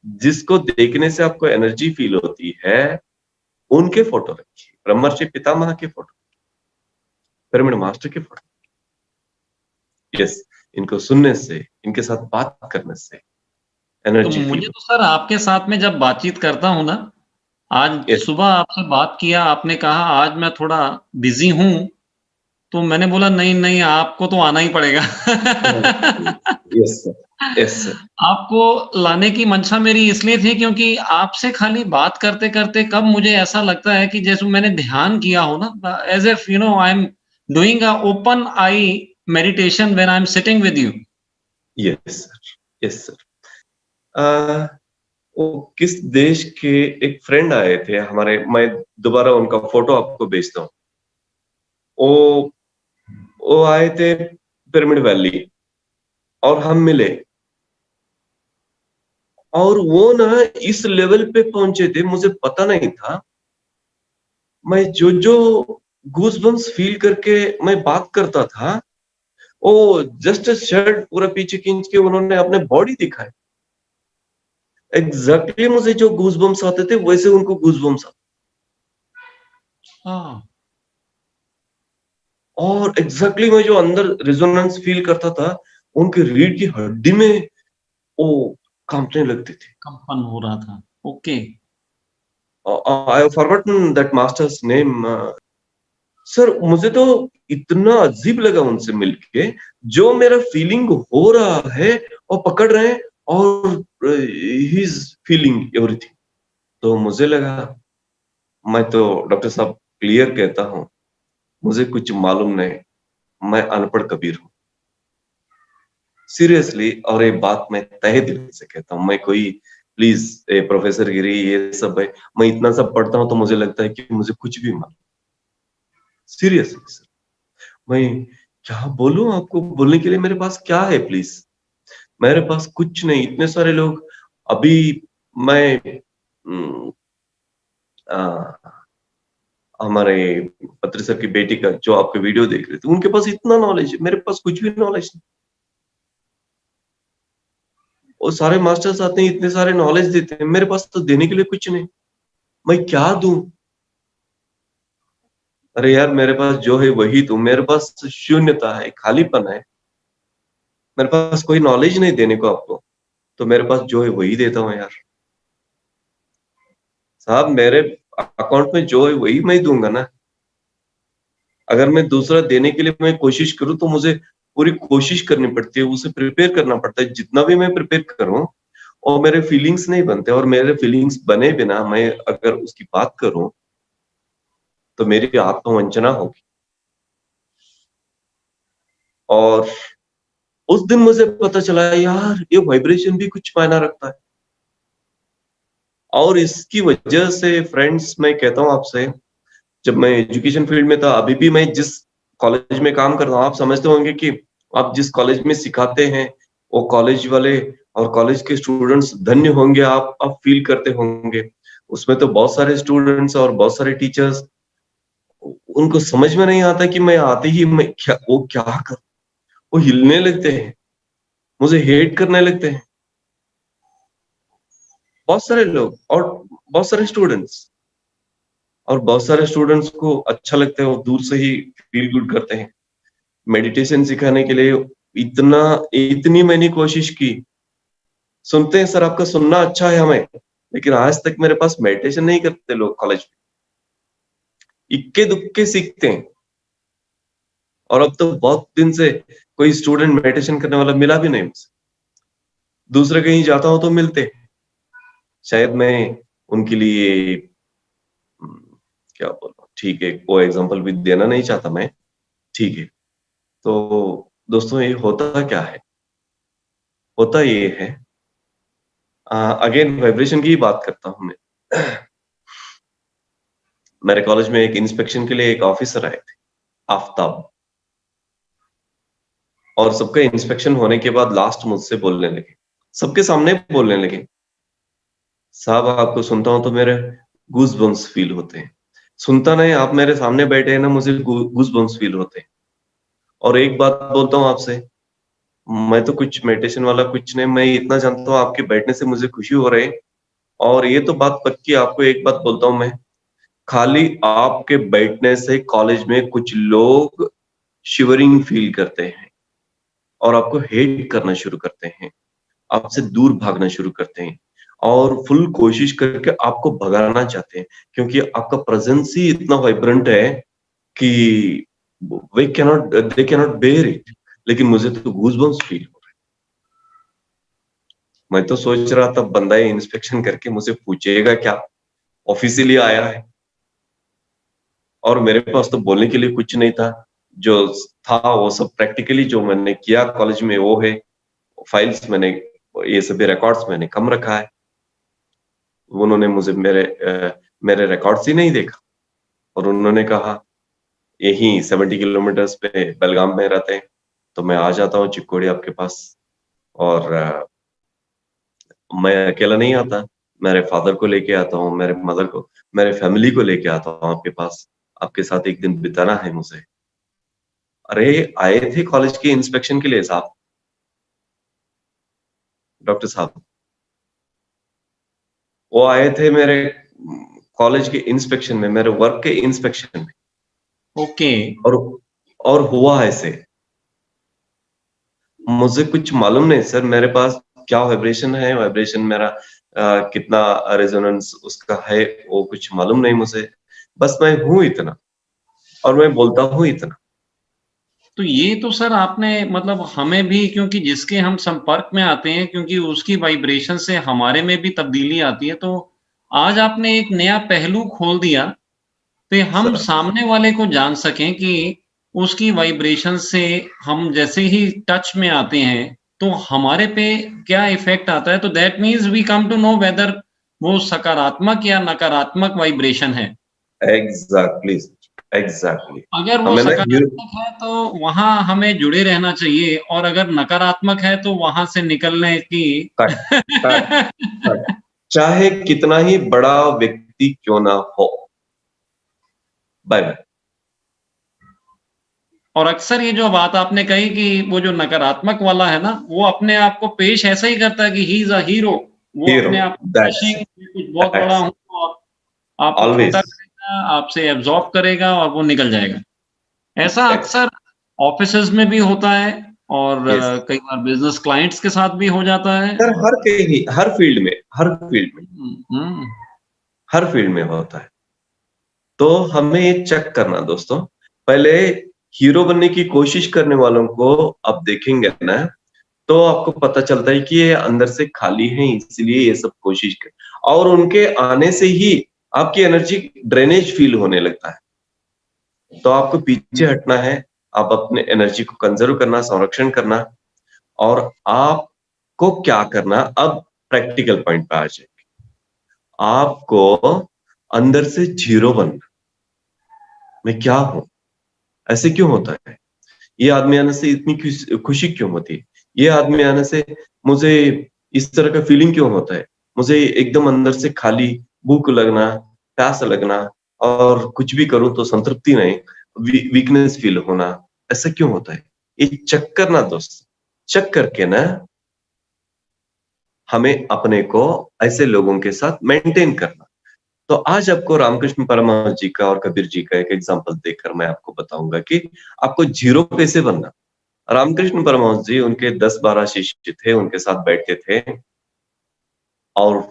जिसको देखने से आपको एनर्जी फील होती है, उनके फोटो रखिए, ब्रह्मर्षि पितामह के फोटो, पिरामिड मास्टर के फोटो। यस, इनको सुनने से, इनके साथ बात करने से तो एनर्जी फील मुझे तो होती सर आपके साथ में जब बातचीत करता हूँ ना, आज है। यस, सुबह आपसे बात किया, आपने कहा आज मैं थोड़ा बिज़ी हूँ, तो मैंने बोला नहीं, नहीं, आपको तो आना ही पड़ेगा। Yes sir, yes sir. आपको लाने की मंशा मेरी इसलिए थी क्योंकि आपसे खाली बात करते-करते कब मुझे ऐसा लगता है कि जैसे मैंने ध्यान किया हो ना, as if you know I am doing a open I meditation when I am sitting with you. Yes sir, yes sir. वो किस देश के एक फ्रेंड आए थे हमारे, मैं दोबारा उनका फोटो आपको भेजता हूँ। वो वो आए थे पिरामिड वैली, और हम मिले, और वो ना इस लेवल पे पहुंचे थे, मुझे पता नहीं था। मैं जो गूज़बम्प्स फील करके मैं बात करता था, वो जस्ट शर्ट पूरा पीछे खींच के उन्होंने अपने बॉडी दिखाई। एग्जैक्टली मुझे जो गूज़बम्प्स आते थे, वैसे उनको गूज़बम्प्स आते। हाँ। और एग्जैक्टली मैं जो अंदर रेजोनेंस फील करता था, उनके रीढ़ की हड्डी में वो कांपने लगते थे। कंपन हो रहा था। Okay. I have forgotten that masters name. Sir, मुझे तो इतना अजीब लगा उनसे मिलके। जो मेरा फीलिंग हो रहा है और पकड़ रहे हैं और ही इज फीलिंग एवरीथिंग। तो मुझे लगा, मैं तो डॉक्टर साहब क्लियर कहता हूँ, मुझे कुछ मालूम नहीं, मैं अनपढ़ कबीर हूँ सीरियसली। और ये बात मैं तहे दिल से कहता हूँ। मैं कोई प्लीज प्रोफेसर गिरी ये सब है, मैं इतना सब पढ़ता हूँ तो मुझे लगता है कि मुझे कुछ भी मालूम। सीरियसली सर, मैं क्या बोलूं आपको, बोलने के लिए मेरे पास क्या है प्लीज? मेरे पास कुछ नहीं। इतने सारे लोग, अभी मैं हमारे पत्री सर की बेटी का जो आपके वीडियो देख रहे थे, उनके पास इतना नॉलेज है, मेरे पास कुछ भी नॉलेज नहीं। और सारे मास्टर्स आते हैं, इतने सारे नॉलेज देते हैं, मेरे पास तो देने के लिए कुछ नहीं। मैं क्या दूं? अरे यार, मेरे पास जो है वही दूं। मेरे पास शून्यता है, खालीपन है, मेरे पास कोई नॉलेज नहीं देने को आपको। तो मेरे पास जो है वही देता हूँ यार साहब। मेरे अकाउंट में जो है वही मैं दूंगा ना। अगर मैं दूसरा देने के लिए मैं कोशिश करूं तो मुझे पूरी कोशिश करनी पड़ती है, उसे प्रिपेयर करना पड़ता है। जितना भी मैं प्रिपेयर करूं और मेरे फीलिंग्स नहीं बनते, और मेरे फीलिंग्स बने बिना मैं अगर उसकी बात करूं तो मेरी आत्मवंचना होगी। और उस दिन मुझे पता चला यार, ये वाइब्रेशन भी कुछ मायना रखता है। और इसकी वजह से फ्रेंड्स, मैं कहता हूं आपसे, जब मैं एजुकेशन फील्ड में था, अभी भी मैं जिस कॉलेज में काम कर रहा हूँ, आप समझते होंगे कि आप जिस कॉलेज में सिखाते हैं वो कॉलेज वाले और कॉलेज के स्टूडेंट्स धन्य होंगे, आप फील करते होंगे। उसमें तो बहुत सारे स्टूडेंट्स और बहुत सारे टीचर्स, उनको समझ में नहीं आता कि मैं आते ही मैं क्या कर, वो हिलने लगते हैं, मुझे हेट करने लगते हैं, बहुत सारे लोग और बहुत सारे स्टूडेंट्स। और बहुत सारे स्टूडेंट्स को अच्छा लगता है, वो दूर से ही फील गुड करते हैं। मेडिटेशन सिखाने के लिए इतनी मैंने कोशिश की। सुनते हैं सर आपका सुनना अच्छा है हमें, लेकिन आज तक मेरे पास मेडिटेशन नहीं करते लोग कॉलेज में, इक्के दुक्के सीखते हैं। और अब तो बहुत दिन से कोई स्टूडेंट मेडिटेशन करने वाला मिला भी नहीं मुझे। दूसरे कहीं जाता हूं तो मिलते। शायद मैं उनके लिए क्या बोलूं, ठीक है, वो एग्जांपल भी देना नहीं चाहता मैं, ठीक है। तो दोस्तों, ये होता क्या है? होता ये है, अगेन वाइब्रेशन की ही बात करता हूं मैं। मेरे कॉलेज में एक इंस्पेक्शन के लिए एक ऑफिसर आए थे, आफ्ताब। और सबका इंस्पेक्शन होने के बाद लास्ट मुझसे बोलने लगे, सबके सामने बोलने लगे, साहब आपको सुनता हूं तो मेरे गूज बम्स फील होते हैं। सुनता नहीं, आप मेरे सामने बैठे हैं ना, मुझे गूज बम्स फील होते हैं। और एक बात बोलता हूँ आपसे, मैं तो कुछ मेडिटेशन वाला कुछ नहीं, मैं इतना जानता हूँ आपके बैठने से मुझे खुशी हो रही है। और ये तो बात पक्की, आपको एक बात बोलता हूँ मैं, खाली आपके बैठने से कॉलेज में कुछ लोग शिवरिंग फील करते हैं और आपको हेट करना शुरू करते हैं, आपसे दूर भागना शुरू करते हैं और फुल कोशिश करके आपको भगाना चाहते हैं, क्योंकि आपका प्रेजेंस ही इतना वाइब्रेंट है कि दे कैनॉट बेयर इट। लेकिन मुझे तो गूज़बम्प्स फील हो रहे हैं। मैं तो सोच रहा था बंदा ये इंस्पेक्शन करके मुझे पूछेगा क्या, ऑफिशियली आया है। और मेरे पास तो बोलने के लिए कुछ नहीं था। जो था वो सब प्रैक्टिकली जो मैंने किया कॉलेज में वो है, फाइल्स मैंने, ये सभी रिकॉर्ड्स मैंने कम रखा है। उन्होंने मुझे मेरे रिकॉर्ड्स ही नहीं देखा और उन्होंने कहा यही 70 किलोमीटर्स पे बेलगाम में रहते हैं, तो मैं आ जाता हूँ चिक्कोड़ी आपके पास। और मैं अकेला नहीं आता, मेरे फादर को लेके आता हूँ, मेरे मदर को, मेरे फैमिली को लेके आता हूँ आपके पास। आपके साथ एक दिन बिताना है मुझे। अरे आए थे कॉलेज के इंस्पेक्शन के लिए साहब, डॉक्टर साहब, वो आए थे मेरे कॉलेज के इंस्पेक्शन में, मेरे वर्क के इंस्पेक्शन में। ओके। और हुआ ऐसे, मुझे कुछ मालूम नहीं सर, मेरे पास क्या वाइब्रेशन है, वाइब्रेशन मेरा कितना रेजोनेंस उसका है, वो कुछ मालूम नहीं मुझे। बस मैं हूं इतना और मैं बोलता हूं इतना। तो ये तो सर आपने मतलब हमें भी, क्योंकि जिसके हम संपर्क में आते हैं, क्योंकि उसकी वाइब्रेशन से हमारे में भी तब्दीली आती है, तो आज आपने एक नया पहलू खोल दिया, कि हम सर सामने वाले को जान सकें कि उसकी वाइब्रेशन से हम जैसे ही टच में आते हैं, तो हमारे पे क्या इफ़ेक्ट आता है, तो that means we come to know whether वो सकारात्मक या नकारात्मक वाइब्रेशन है। Exactly, exactly. अगर वो हमें ना सकारात्मक है तो वहाँ हमें जुड़े रहना चाहिए, और अगर नकारात्मक है तो वहाँ से निकलने की कट कट कट, चाहे कितना ही बड़ा व्यक्ति क्यों ना हो। Bye bye. और अक्सर ये जो बात आपने कही कि वो जो नकारात्मक वाला है ना, वो अपने आप को पेश ऐसा ही करता है कि ही इज़ अ हीरो। वो हीरो, अपने आप को दैट्स डैशिंग, मैं कुछ बहुत बड़ा दैट्स हूँ, और आपको छोटा ऑलवेज। करेगा, आपसे एब्ज़ॉर्ब करेगा और वो निकल जाएगा। ऐसा एग्जैक्ट, अक्सर ऑफ़िसेज़ में भी होता है, और यस कई बार बिज़नेस क्लाइंट्स के साथ भी हो जाता है, सर, और हर कहीं, हर फील्ड में, हर फील्ड में, हुँ। हर फील्ड में होता है। तो हमें ये चेक करना दोस्तों, पहले हीरो बनने की कोशिश करने वालों को आप देखेंगे ना, तो आपको पता चलता है कि ये अंदर से खाली हैं, इसलिए ये सब कोशिश कर, और उनके आने से ही आपकी एनर्जी ड्रेनेज फील होने लगता है। तो आपको पीछे हटना है, आप अपने एनर्जी को कंजर्व करना, संरक्षण करना, और आपको क्या करना, अब प्रैक्टिकल पॉइंट पे आ जाए। आपको अंदर से जीरो बनना। मैं क्या हूं? ऐसे क्यों होता है? ये आदमी आने से इतनी खुशी क्यों होती है? ये आदमी आने से मुझे इस तरह का फीलिंग क्यों होता है? मुझे एकदम अंदर से खाली, भूख लगना, प्यास लगना, और कुछ भी करूं तो संतृप्ति नहीं, वीकनेस फील होना, ऐसा क्यों होता है? ये चेक करना दोस्त, चेक करके ना हमें अपने को ऐसे लोगों के साथ मेंटेन करना। तो आज आपको रामकृष्ण परमहंस जी का और कबीर जी का एक एग्जांपल देकर मैं आपको बताऊंगा कि आपको जीरो कैसे बनना। रामकृष्ण परमहंस जी, उनके 10-12 शिष्य थे, उनके साथ बैठते थे, और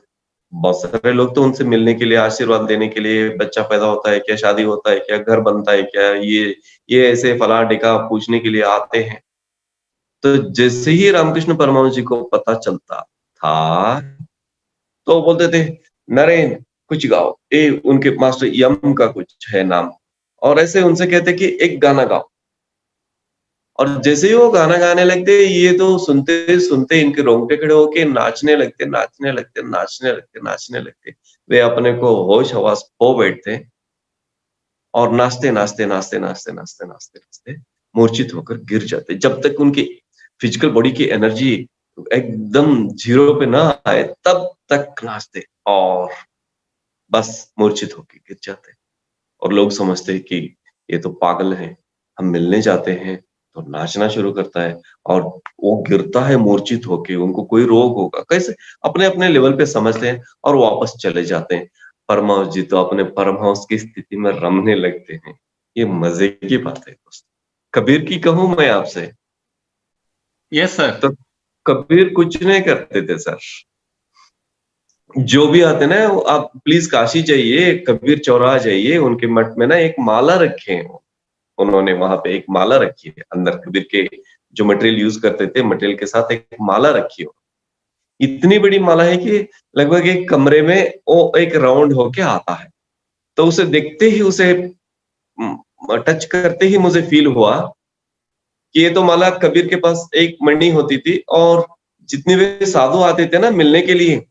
बहुत सारे लोग तो उनसे मिलने के लिए, आशीर्वाद देने के लिए, बच्चा पैदा होता है क्या, शादी होता है क्या, घर बनता है क्या, ये ऐसे फला ढिका पूछने के लिए आते हैं। तो जैसे ही रामकृष्ण परमहंस जी को पता चलता था, तो बोलते थे, नरेन कुछ गाओ, ये उनके मास्टर यम का कुछ है नाम, और ऐसे उनसे कहते कि एक गाना गाओ। और जैसे ही वो गाना गाने लगते, ये तो सुनते सुनते इनके रोंगटे खड़े होके नाचने लगते, नाचने लगते, नाचने लगते, नाचने लगते। वे अपने को होश हवास खो बैठते, और नाचते नाचते नाचते नाचते नाचते नाचते नाचते मूर्छित होकर गिर जाते, जब तक उनकी फिजिकल बॉडी की एनर्जी एकदम जीरो पे ना आए, तब तक नाचते, और बस मूर्छित होके गिर जाते। और लोग समझते हैं कि ये तो पागल है। हम मिलने जाते हैं तो नाचना शुरू करता है, और वो गिरता है मूर्छित होके, उनको कोई रोग होगा कैसे, अपने अपने लेवल पे समझते हैं और वापस चले जाते हैं। परमहंस जी तो अपने परमहंस की स्थिति में रमने लगते हैं। ये मजे की बात है दोस्त। कबीर की कहूं मैं आपसे, यस सर। तो कबीर कुछ नहीं करते थे सर। जो भी आते ना, वो आप प्लीज काशी जाइए, कबीर चौराहा जाइए, उनके मठ में ना एक माला रखे हैं। उन्होंने वहां पे एक माला रखी है, अंदर कबीर के जो मटेरियल यूज करते थे, मटेरियल के साथ एक माला रखी हो। इतनी बड़ी माला है कि लगभग एक कमरे में वो एक राउंड होके आता है। तो उसे देखते ही, उसे टच करते ही मुझे फील हुआ कि ये तो माला कबीर के पास एक मणि होती थी, और जितने भी साधु आते थे ना मिलने के लिए,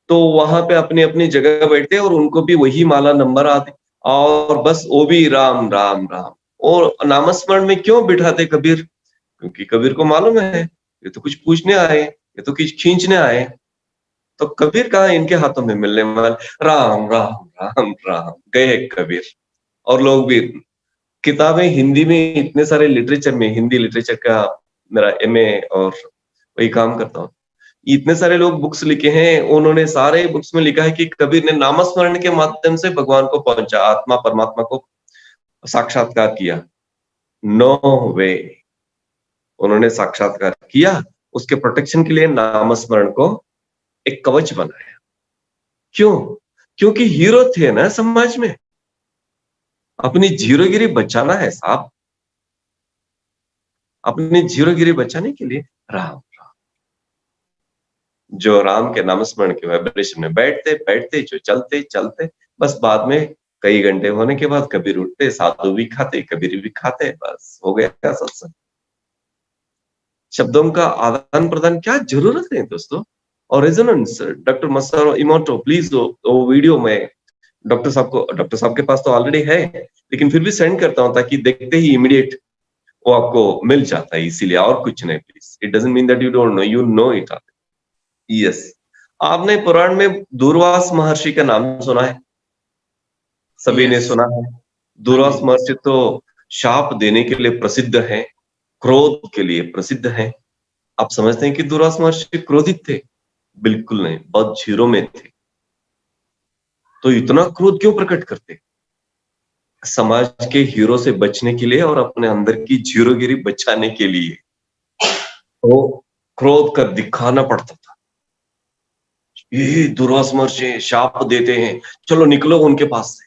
तो वहां पे अपनी अपनी जगह बैठते, और उनको भी वही माला नंबर आते, और बस वो भी राम राम राम। और नामस्मरण में क्यों बिठाते कबीर? क्योंकि कबीर को मालूम है ये तो कुछ पूछने आए, ये तो कुछ खींचने आए। तो कबीर कहाँ इनके हाथों में मिलने वाले, राम राम राम राम गए कबीर। और लोग भी, किताबें हिंदी में इतने सारे लिटरेचर में, हिंदी लिटरेचर का मेरा एमए, और वही काम करता हूँ। इतने सारे लोग बुक्स लिखे हैं, उन्होंने सारे बुक्स में लिखा है कि कबीर ने नामस्मरण के माध्यम से भगवान को पहुंचा, आत्मा परमात्मा को साक्षात्कार किया। नो वे। उन्होंने साक्षात्कार किया, उसके प्रोटेक्शन के लिए नामस्मरण को एक कवच बनाया। क्यों? क्योंकि हीरो थे ना समाज में, अपनी जीरोगिरी बचाना है साहब। अपनी जीरोगिरी बचाने के लिए राम राम, जो राम के नामस्मरण के वाइब्रेशन में बैठते बैठते, जो चलते चलते, बस बाद में कई घंटे होने के बाद कबीर उठते, साधु भी खाते, कबीर भी खाते, बस हो गया सत्संग। शब्दों का आदान प्रदान क्या जरूरत है दोस्तों। और रेजोनेंस, डॉक्टर मसारो इमोटो प्लीज वो वीडियो में डॉक्टर साहब के पास तो ऑलरेडी है, लेकिन फिर भी सेंड करता हूं ताकि देखते ही इमीडिएट वो आपको मिल जाता है, इसीलिए और कुछ नहीं। Please, it doesn't mean that you don't know, you know it. Yes, आपने पुराण में दूर्वास महर्षि का नाम सुना है, सभी ने यस। सुना है। हाँ दूर्वास जी। महर्षि तो शाप देने के लिए प्रसिद्ध है, क्रोध के लिए प्रसिद्ध है। आप समझते हैं कि दूर्वास महर्षि क्रोधित थे? बिल्कुल नहीं, बहुत जीरो में थे। तो इतना क्रोध क्यों प्रकट करते? समाज के हीरो से बचने के लिए और अपने अंदर की जीरोगिरी बचाने के लिए तो क्रोध का दिखाना पड़ता था। ये दूर्वास महर्षि शाप देते हैं, चलो निकलो उनके पास से।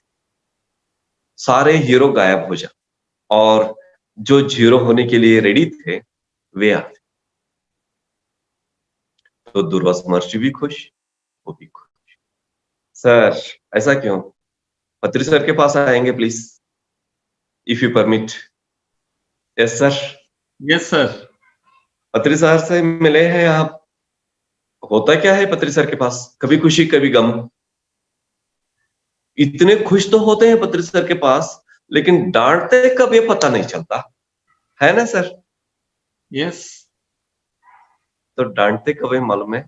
सारे हीरो गायब हो जाए और जो जीरो होने के लिए रेडी थे वे आते। तो दूर्वास महर्षि भी खुश, वो भी खुश। सर ऐसा क्यों? पत्री सर के पास आएंगे please, if you permit. Yes sir. Yes sir. पत्री सर से मिले हैं आप? होता क्या है पत्री सर के पास? कभी खुशी कभी गम। इतने खुश तो होते हैं पत्री सर के पास, लेकिन डांटते कब ये पता नहीं चलता है ना सर। यस। तो डांटते कब है मालूम है?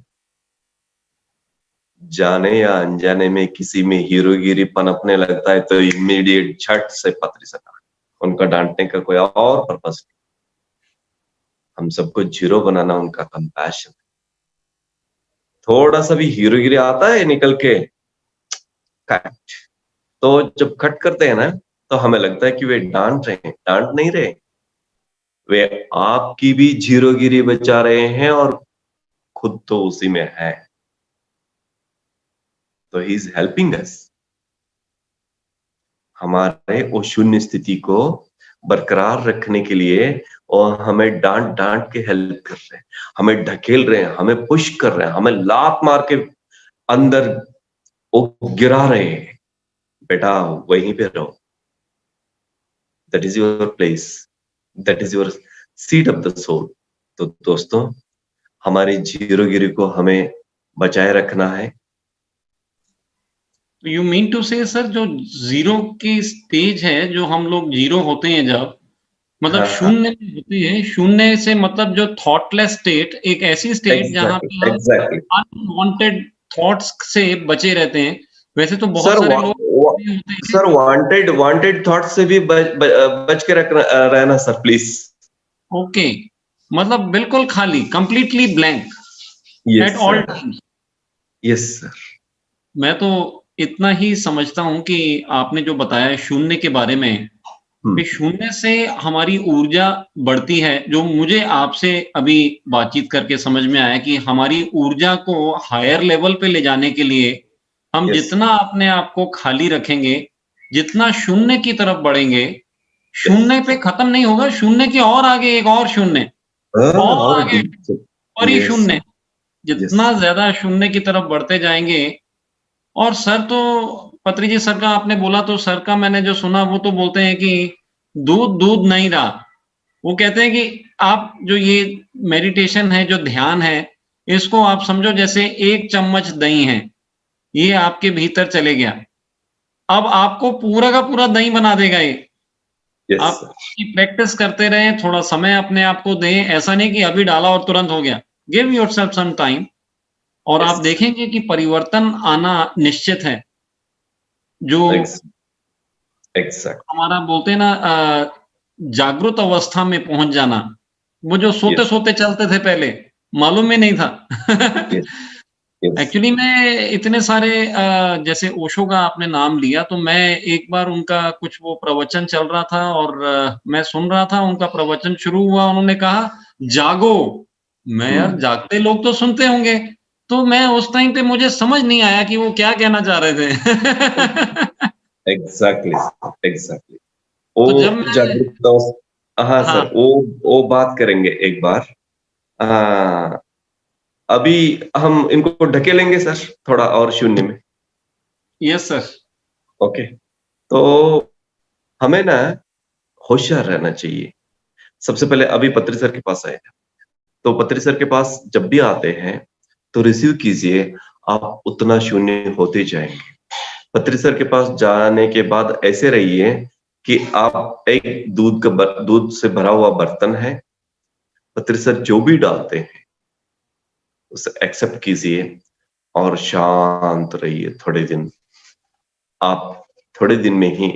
जाने या अनजाने में किसी में हीरोगिरी पनपने लगता है तो इमीडिएट झट से पत्री सर, उनका डांटने का कोई और पर्पस नहीं। हम सबको जीरो बनाना उनका कंपैशन। थोड़ा सा भी हीरोगिरी आता है निकल के कट, तो जब कट करते हैं ना तो हमें लगता है कि वे डांट रहे हैं। डांट नहीं रहे, वे आपकी भी जीरोगिरी बचा रहे हैं और खुद तो उसी में है। तो ही इज हेल्पिंग अस, हमारे वो शून्य स्थिति को बरकरार रखने के लिए, और हमें डांट डांट के हेल्प कर रहे हैं, हमें ढकेल रहे हैं, हमें पुश कर रहे हैं, हमें लात मार के अंदर वो गिरा रहे हैं। बेटा वहीं पे रहो, that is your place, that is your seat of the soul. तो दोस्तों, हमारी जीरोगिरी को हमें बचाए रखना है। You mean to say sir, जो जीरो की स्टेज है, जो हम लोग जीरो होते हैं जब, मतलब हाँ हाँ, शून्य में होते हैं, शून्य से मतलब जो थॉटलेस स्टेट, एक ऐसी स्टेट जहां पे एग्जैक्टली आप एग्जैक्टली। अनवांटेड थॉट्स से बचे रहते हैं। वैसे तो बहुत सर सारे लोग भी होते हैं। सर वांटेड वांटेड थॉट से भी बच के रहना सर प्लीज। ओके, मतलब बिल्कुल खाली, completely blank yes at all sir, times. Yes sir. मैं तो इतना ही समझता हूँ कि आपने जो बताया शून्य के बारे में, कि शून्य से हमारी ऊर्जा बढ़ती है, जो मुझे आपसे अभी बातचीत करके समझ में आया कि हमारी ऊर्जा को हायर लेवल पे ले जाने के लिए हम यस जितना अपने आप को खाली रखेंगे, जितना शून्य की तरफ बढ़ेंगे, यस। शून्य पे खत्म नहीं होगा, शून्य के और आगे एक और शून्य, और और आगे डीप। और ही यस शून्य। यस। जितना ज्यादा शून्य की तरफ बढ़ते जाएंगे। और सर तो, पत्री जी सर का आपने बोला, तो सर का मैंने जो सुना वो तो बोलते हैं कि दूध दूध नहीं रहा। वो कहते हैं कि आप जो ये मेडिटेशन है, जो ध्यान है, इसको आप समझो जैसे एक चम्मच दही है, ये आपके भीतर चले गया, अब आपको पूरा का पूरा दही बना देगा ये। यस आप सर। इसकी प्रैक्टिस करते रहें, थोड़ा समय अपने आप को दें, ऐसा नहीं कि अभी डाला और तुरंत हो गया। गिव योरसेल्फ सम टाइम, और आप यस देखेंगे कि परिवर्तन आना निश्चित है। जो एग्जैक्ट। हमारा बोलते हैं ना, जागृत अवस्था में पहुंच जाना, वो जो सोते यस सोते चलते थे पहले, मालूम ही नहीं था। Yes yes. एक्चुअली मैं इतने सारे, जैसे ओशो का आपने नाम लिया, तो मैं एक बार उनका कुछ वो प्रवचन चल रहा था और मैं सुन रहा था, उनका प्रवचन शुरू हुआ, उन्होंने कहा जागो। मैं, यार जागते लोग तो सुनते होंगे, तो मैं उस टाइम पे मुझे समझ नहीं आया कि वो क्या कहना चाह रहे थे। Exactly exactly. तो जब वो मैं, जागरूकता, हाँ हाँ, सर, वो बात करेंगे एक बार। आ, अभी हम इनको ढकेलेंगे सर, थोड़ा और शून्य में। Yes sir. ओके। तो हमें ना होशियार रहना चाहिए। सबसे पहले अभी पत्री सर के पास आए, तो पत्री सर के पास जब भी आते हैं तो रिसीव कीजिए, आप उतना शून्य होते जाएंगे। पत्री सर के पास जाने के बाद ऐसे रहिए कि आप एक दूध से भरा हुआ बर्तन है, पत्री सर जो भी डालते हैं उसे एक्सेप्ट कीजिए और शांत रहिए थोड़े दिन। आप थोड़े दिन में ही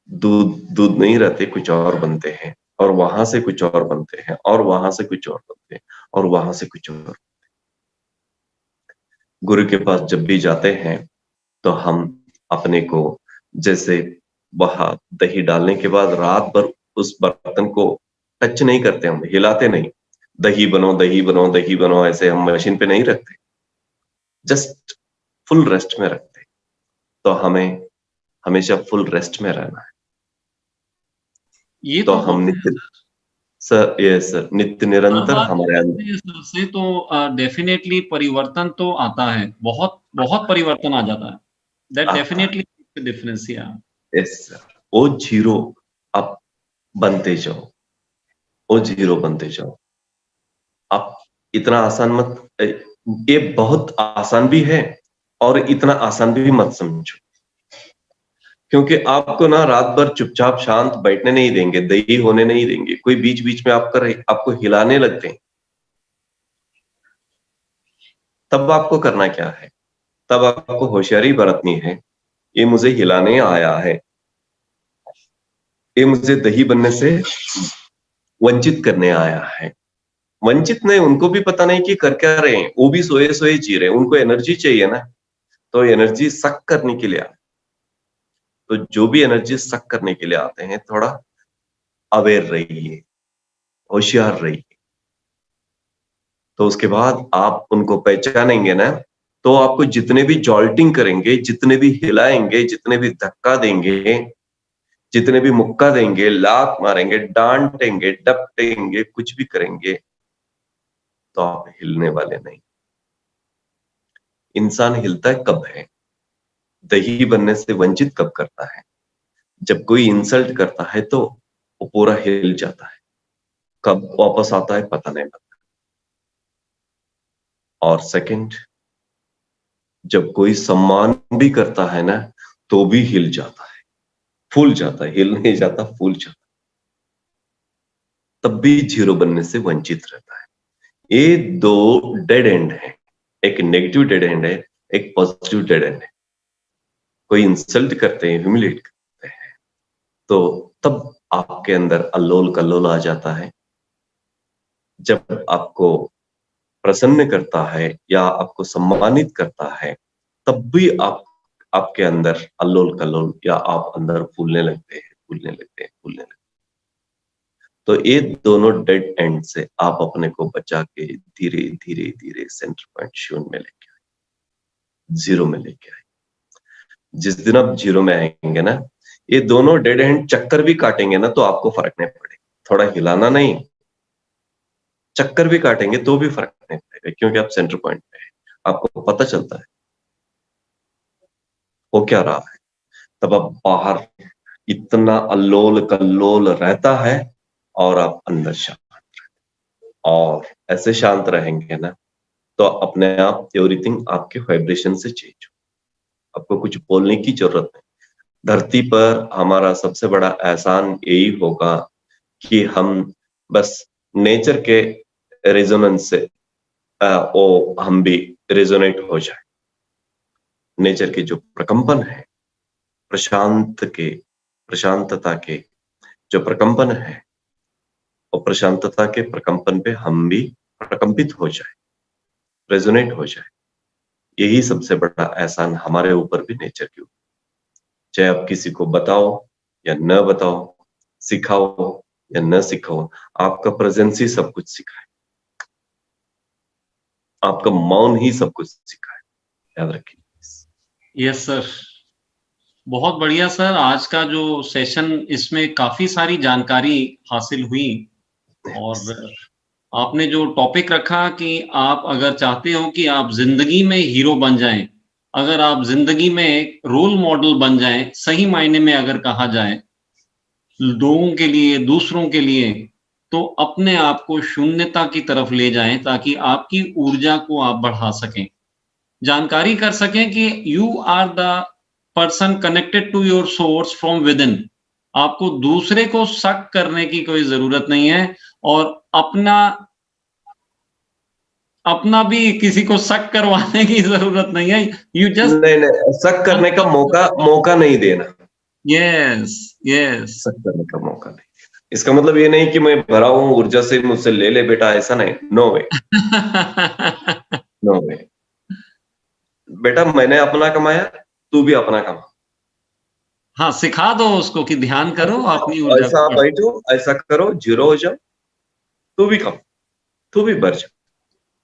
दूध दूध नहीं रहते, कुछ और बनते हैं, और वहां से कुछ और बनते हैं, और वहां से कुछ और बनते हैं, और वहां से कुछ और। गुरु के पास जब भी जाते हैं तो हम अपने को, जैसे वहां दही डालने के बाद रात भर उस बर्तन को टच नहीं करते, हम हिलाते नहीं। दही बनो, दही बनो, दही बनो, ऐसे हम मशीन पे नहीं रखते, जस्ट फुल रेस्ट में रखते। तो हमें हमेशा फुल रेस्ट में रहना है। ये तो तो हम होता है नित्य, सर। सर ये सर नित्य हर निरंतर बार हमारे करते अंदर। हैं सर से तो डेफिनेटली परिवर्तन तो आता है, बहुत बहुत परिवर्तन आ जाता है। दैट आता है। डेफिनेटली डिफरेंस या। Yes sir. वो जीरो आप बनते जाओ, वो जीरो बनते जाओ। आप इतना आसान मत, ये बहुत आसान भी है और इतना आसान भी मत समझो, क्योंकि आपको ना रात भर चुपचाप शांत बैठने नहीं देंगे, दही होने नहीं देंगे, कोई बीच बीच में आपको हिलाने लगते हैं। तब आपको करना क्या है? तब आपको होशियारी बरतनी है। ये मुझे हिलाने आया है, ये मुझे दही बनने से वंचित करने आया है। वंचित नहीं, उनको भी पता नहीं कि कर क्या रहे हैं, वो भी सोए सोए जी रहे हैं, उनको एनर्जी चाहिए ना, तो एनर्जी सक करने के लिए तो जो भी एनर्जी सक करने के लिए आते हैं, थोड़ा अवेयर रहिए, होशियार रहिए। तो उसके बाद आप उनको पहचानेंगे ना, तो आपको जितने भी जॉल्टिंग करेंगे, जितने भी हिलाएंगे, जितने भी धक्का देंगे, जितने भी मुक्का देंगे, लात मारेंगे, डांटेंगे, डपटेंगे, कुछ भी करेंगे, तो आप हिलने वाले नहीं। इंसान हिलता है कब है? दही बनने से वंचित कब करता है? जब कोई इंसल्ट करता है तो वो पूरा हिल जाता है। कब वापस आता है पता नहीं लगता। और सेकंड, जब कोई सम्मान भी करता है ना, तो भी हिल जाता है, फूल जाता है, हिल नहीं जाता, फूल जाता है। तब भी जीरो बनने से वंचित रहता है। ये दो डेड एंड है, एक नेगेटिव डेड एंड है, एक पॉजिटिव डेड एंड है। कोई इंसल्ट करते हैं, ह्यूमिलेट करते हैं, तो तब आपके अंदर अल्लोल कल्लोल आ जाता है। जब आपको प्रसन्न करता है या आपको सम्मानित करता है, तब भी आपके अंदर अल्लोल कल्लोल, या आप अंदर फूलने लगते हैं, फूलने लगते हैं, फूलने लगते हैं। तो ये दोनों डेड एंड से आप अपने को बचा के धीरे धीरे धीरे सेंटर पॉइंट शून्य में लेके आए, जीरो में लेके आए। जिस दिन आप जीरो में आएंगे ना, ये दोनों डेड एंड चक्कर भी काटेंगे ना, तो आपको फर्क नहीं पड़ेगा। थोड़ा हिलाना नहीं, चक्कर भी काटेंगे तो भी फर्क नहीं पड़ेगा, क्योंकि आप सेंटर पॉइंट पे है, आपको पता चलता है वो क्या रहा है। तब आप बाहर इतना अल्लोल कल्लोल रहता है, और आप अंदर शांत, और ऐसे शांत रहेंगे ना, तो अपने आप एवरीथिंग आपके वाइब्रेशन से चेंज हो। आपको कुछ बोलने की जरूरत नहीं। धरती पर हमारा सबसे बड़ा एहसान यही होगा कि हम बस नेचर के रेजोनेंस से वो हम भी रेजोनेट हो जाए। नेचर के जो प्रकंपन है, प्रशांतता के जो प्रकंपन है, और प्रशांतता के प्रकंपन पे हम भी प्रकंपित हो जाए, रेजोनेट हो जाए। यही सबसे बड़ा एहसान हमारे ऊपर भी, नेचर के ऊपर। चाहे आप किसी को बताओ या न बताओ, सिखाओ या न सिखाओ, आपका प्रेजेंस ही सब कुछ सिखाए, आपका मौन ही सब कुछ सिखाए। याद रखिए। यस सर, बहुत बढ़िया सर, आज का जो सेशन, इसमें काफी सारी जानकारी हासिल हुई। और आपने जो टॉपिक रखा कि आप अगर चाहते हो कि आप जिंदगी में हीरो बन जाएं, अगर आप जिंदगी में एक रोल मॉडल बन जाएं, सही मायने में अगर कहा जाए, लोगों के लिए, दूसरों के लिए, तो अपने आप को शून्यता की तरफ ले जाएं ताकि आपकी ऊर्जा को आप बढ़ा सकें। जानकारी कर सकें कि you are the person connected to your source from within. आपको दूसरे को शक करने की कोई जरूरत नहीं है, और अपना अपना भी किसी को शक करवाने की जरूरत नहीं है। यू जस्ट नहीं नहीं, शक करने का मौका नहीं देना। Yes yes. शक करने का मौका नहीं देना, इसका मतलब ये नहीं कि मैं भरा हूं ऊर्जा से, मुझसे ले ले बेटा, ऐसा नहीं। नो वे, नो वे। बेटा मैंने अपना कमाया, तू भी अपना कमा। हाँ, सिखा दो उसको कि ध्यान करो, अपनी ऊर्जा ऐसा को बढ़ाओ। बैठो, ऐसा करो, जीरो हो जाओ, तू भी कम, तू भी बढ़ जाओ,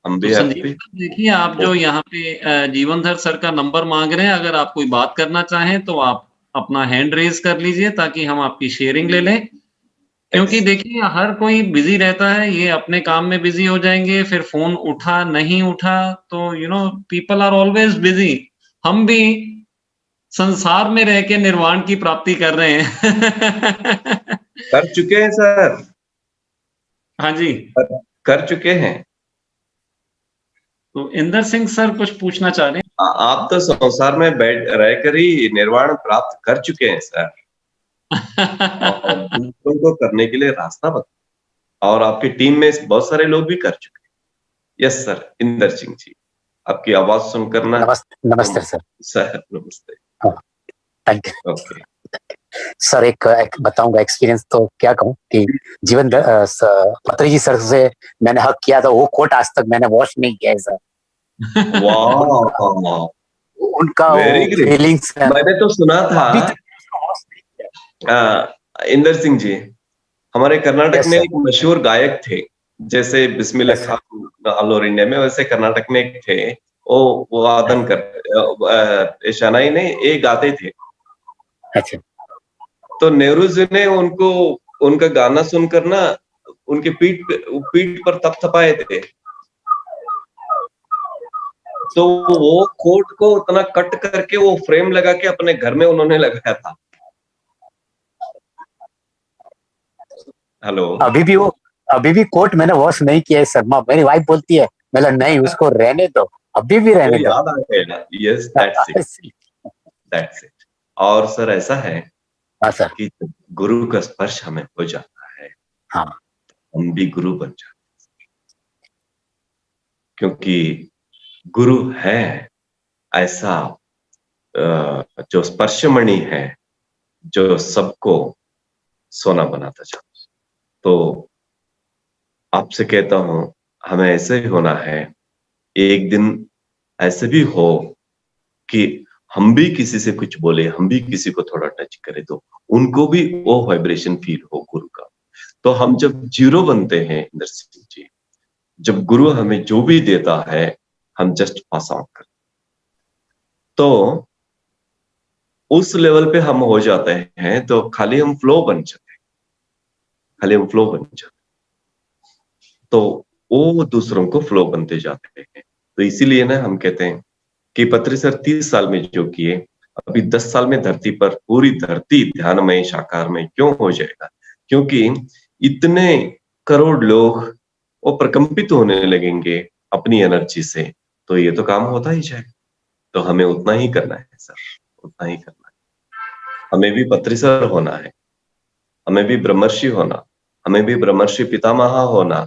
हम तो भी संजीव हैप्पी। सर, देखिए आप जो यहाँ पे जीवनधर सर का नंबर मांग रहे हैं, अगर आप कोई बात करना चाहें तो आप अपना हैंड रेज कर लीजिए ताकि हम आपकी शेयरिंग ले लें। क्योंकि देखिए हर कोई बिजी रहता है, ये अपने काम में बिजी हो जाएंगे, फिर फोन उठा नहीं उठा, तो पीपल आर ऑलवेज बिजी। हम भी संसार में रह के निर्वाण की प्राप्ति कर रहे हैं। कर चुके हैं सर, हाँ जी। कर चुके हैं। तो इंदर सिंह सर कुछ पूछना चाह रहे हैं। आप तो संसार में बैठ रहकर ही निर्वाण प्राप्त कर चुके हैं सर, और दूसरों को करने के लिए रास्ता बता, और आपकी टीम में बहुत सारे लोग भी कर चुके हैं। यस सर, इंदर सिंह जी, आपकी आवाज सुनकर ना। नमस्ते सर। सर नमस्ते। Thank you. ओके सर, एक बताऊंगा एक्सपीरियंस, तो क्या कहूँ कि जीवन पत्री जी सर से मैंने हक किया था, वो कोट आज तक मैंने वॉश नहीं किया है सर। वाह, उनका वेरी ग्रेट। फीलिंग्स मैंने तो सुना था इंदर सिंह जी, हमारे कर्नाटक में एक मशहूर गायक थे, जैसे Bismillah Khan all over India में, वैसे कर्नाटक में एक थे, वो वादन कर शनाई ने ये गाते थे। अच्छा। तो नेहरू जी ने उनको, उनका गाना सुनकर ना, उनके पीठ पर थपथपाए थे। तो वो कोट को उतना कट करके वो फ्रेम लगा के अपने घर में उन्होंने लगाया था। हेलो। अभी भी कोट मैंने वॉश नहीं किया है सर। मेरी वाइफ बोलती है, मतलब नहीं उसको रहने दो, अभी भी रहने दो। याद आ गया। Yes, that's it. और सर ऐसा है कि गुरु का स्पर्श हमें हो जाता है, हाँ, हम भी गुरु बन जाते हैं, क्योंकि गुरु है ऐसा जो स्पर्शमणि है, जो सबको सोना बनाता जाता है। तो आपसे कहता हूं, हमें ऐसे ही होना है। एक दिन ऐसे भी हो कि हम भी किसी से कुछ बोले, हम भी किसी को थोड़ा टच करें, तो उनको भी वो वाइब्रेशन फील हो गुरु का। तो हम जब जीरो बनते हैं इंदर सिंह जी, जब गुरु हमें जो भी देता है, हम जस्ट पास आउट करते, तो उस लेवल पे हम हो जाते हैं, तो खाली हम फ्लो बन जाते हैं, खाली हम फ्लो बन जाते हैं, तो वो दूसरों को फ्लो बनते जाते हैं। तो इसीलिए ना हम कहते हैं कि पत्री सर 30 साल में जो किए, अभी 10 साल में धरती पर पूरी धरती ध्यानमय साकार में क्यों हो जाएगा, क्योंकि इतने करोड़ लोग वो प्रकंपित होने लगेंगे अपनी एनर्जी से, तो ये तो काम होता ही जाएगा। तो हमें उतना ही करना है सर, उतना ही करना है। हमें भी पत्री सर होना है, हमें भी ब्रह्मर्षि होना, हमें भी ब्रह्मर्षि पितामह होना,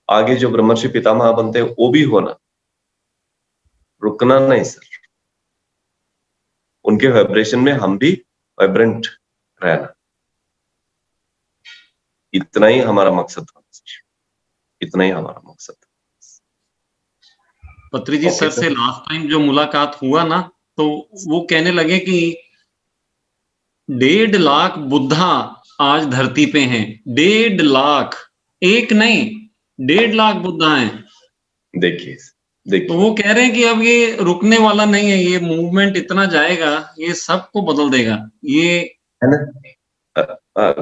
आगे जो ब्रह्मर्षि पितामह बनते हैं वो भी होना, रुकना नहीं सर। उनके वाइब्रेशन में हम भी वाइब्रेंट रहना, इतना ही हमारा मकसद होना सर, इतना ही हमारा मकसद। पत्री जी सर से लास्ट टाइम जो मुलाकात हुआ ना, तो वो कहने लगे कि 1.5 लाख बुद्धा आज धरती पे हैं। 1.5 लाख, एक नहीं 1.5 लाख बुद्धा हैं। देखिए देखिए, तो वो कह रहे हैं कि अब ये रुकने वाला नहीं है, ये मूवमेंट इतना जाएगा, ये सबको बदल देगा। ये है ना?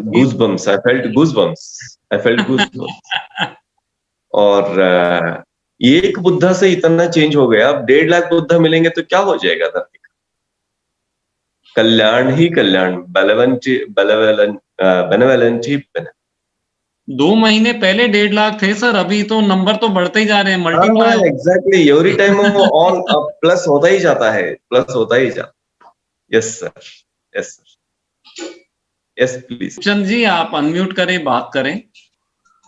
Goosebumps, I felt goosebumps, I felt goosebumps. और ये एक बुद्धा से इतना चेंज हो गया, अब 1.5 लाख बुद्धा मिलेंगे तो क्या हो जाएगा धरती का? कल्याण ही कल्याण, बेनेवलेंट ही 2 महीने पहले 1.5 लाख थे सर, अभी तो नंबर तो बढ़ते ही जा रहे हैं, मल्टीप्लाई एग्जैक्टली, एवरी टाइम वो ऑन प्लस होता ही जाता है, प्लस होता ही जाता। Yes sir, yes sir, yes please. Chand ji आप अनम्यूट करें, बात करें।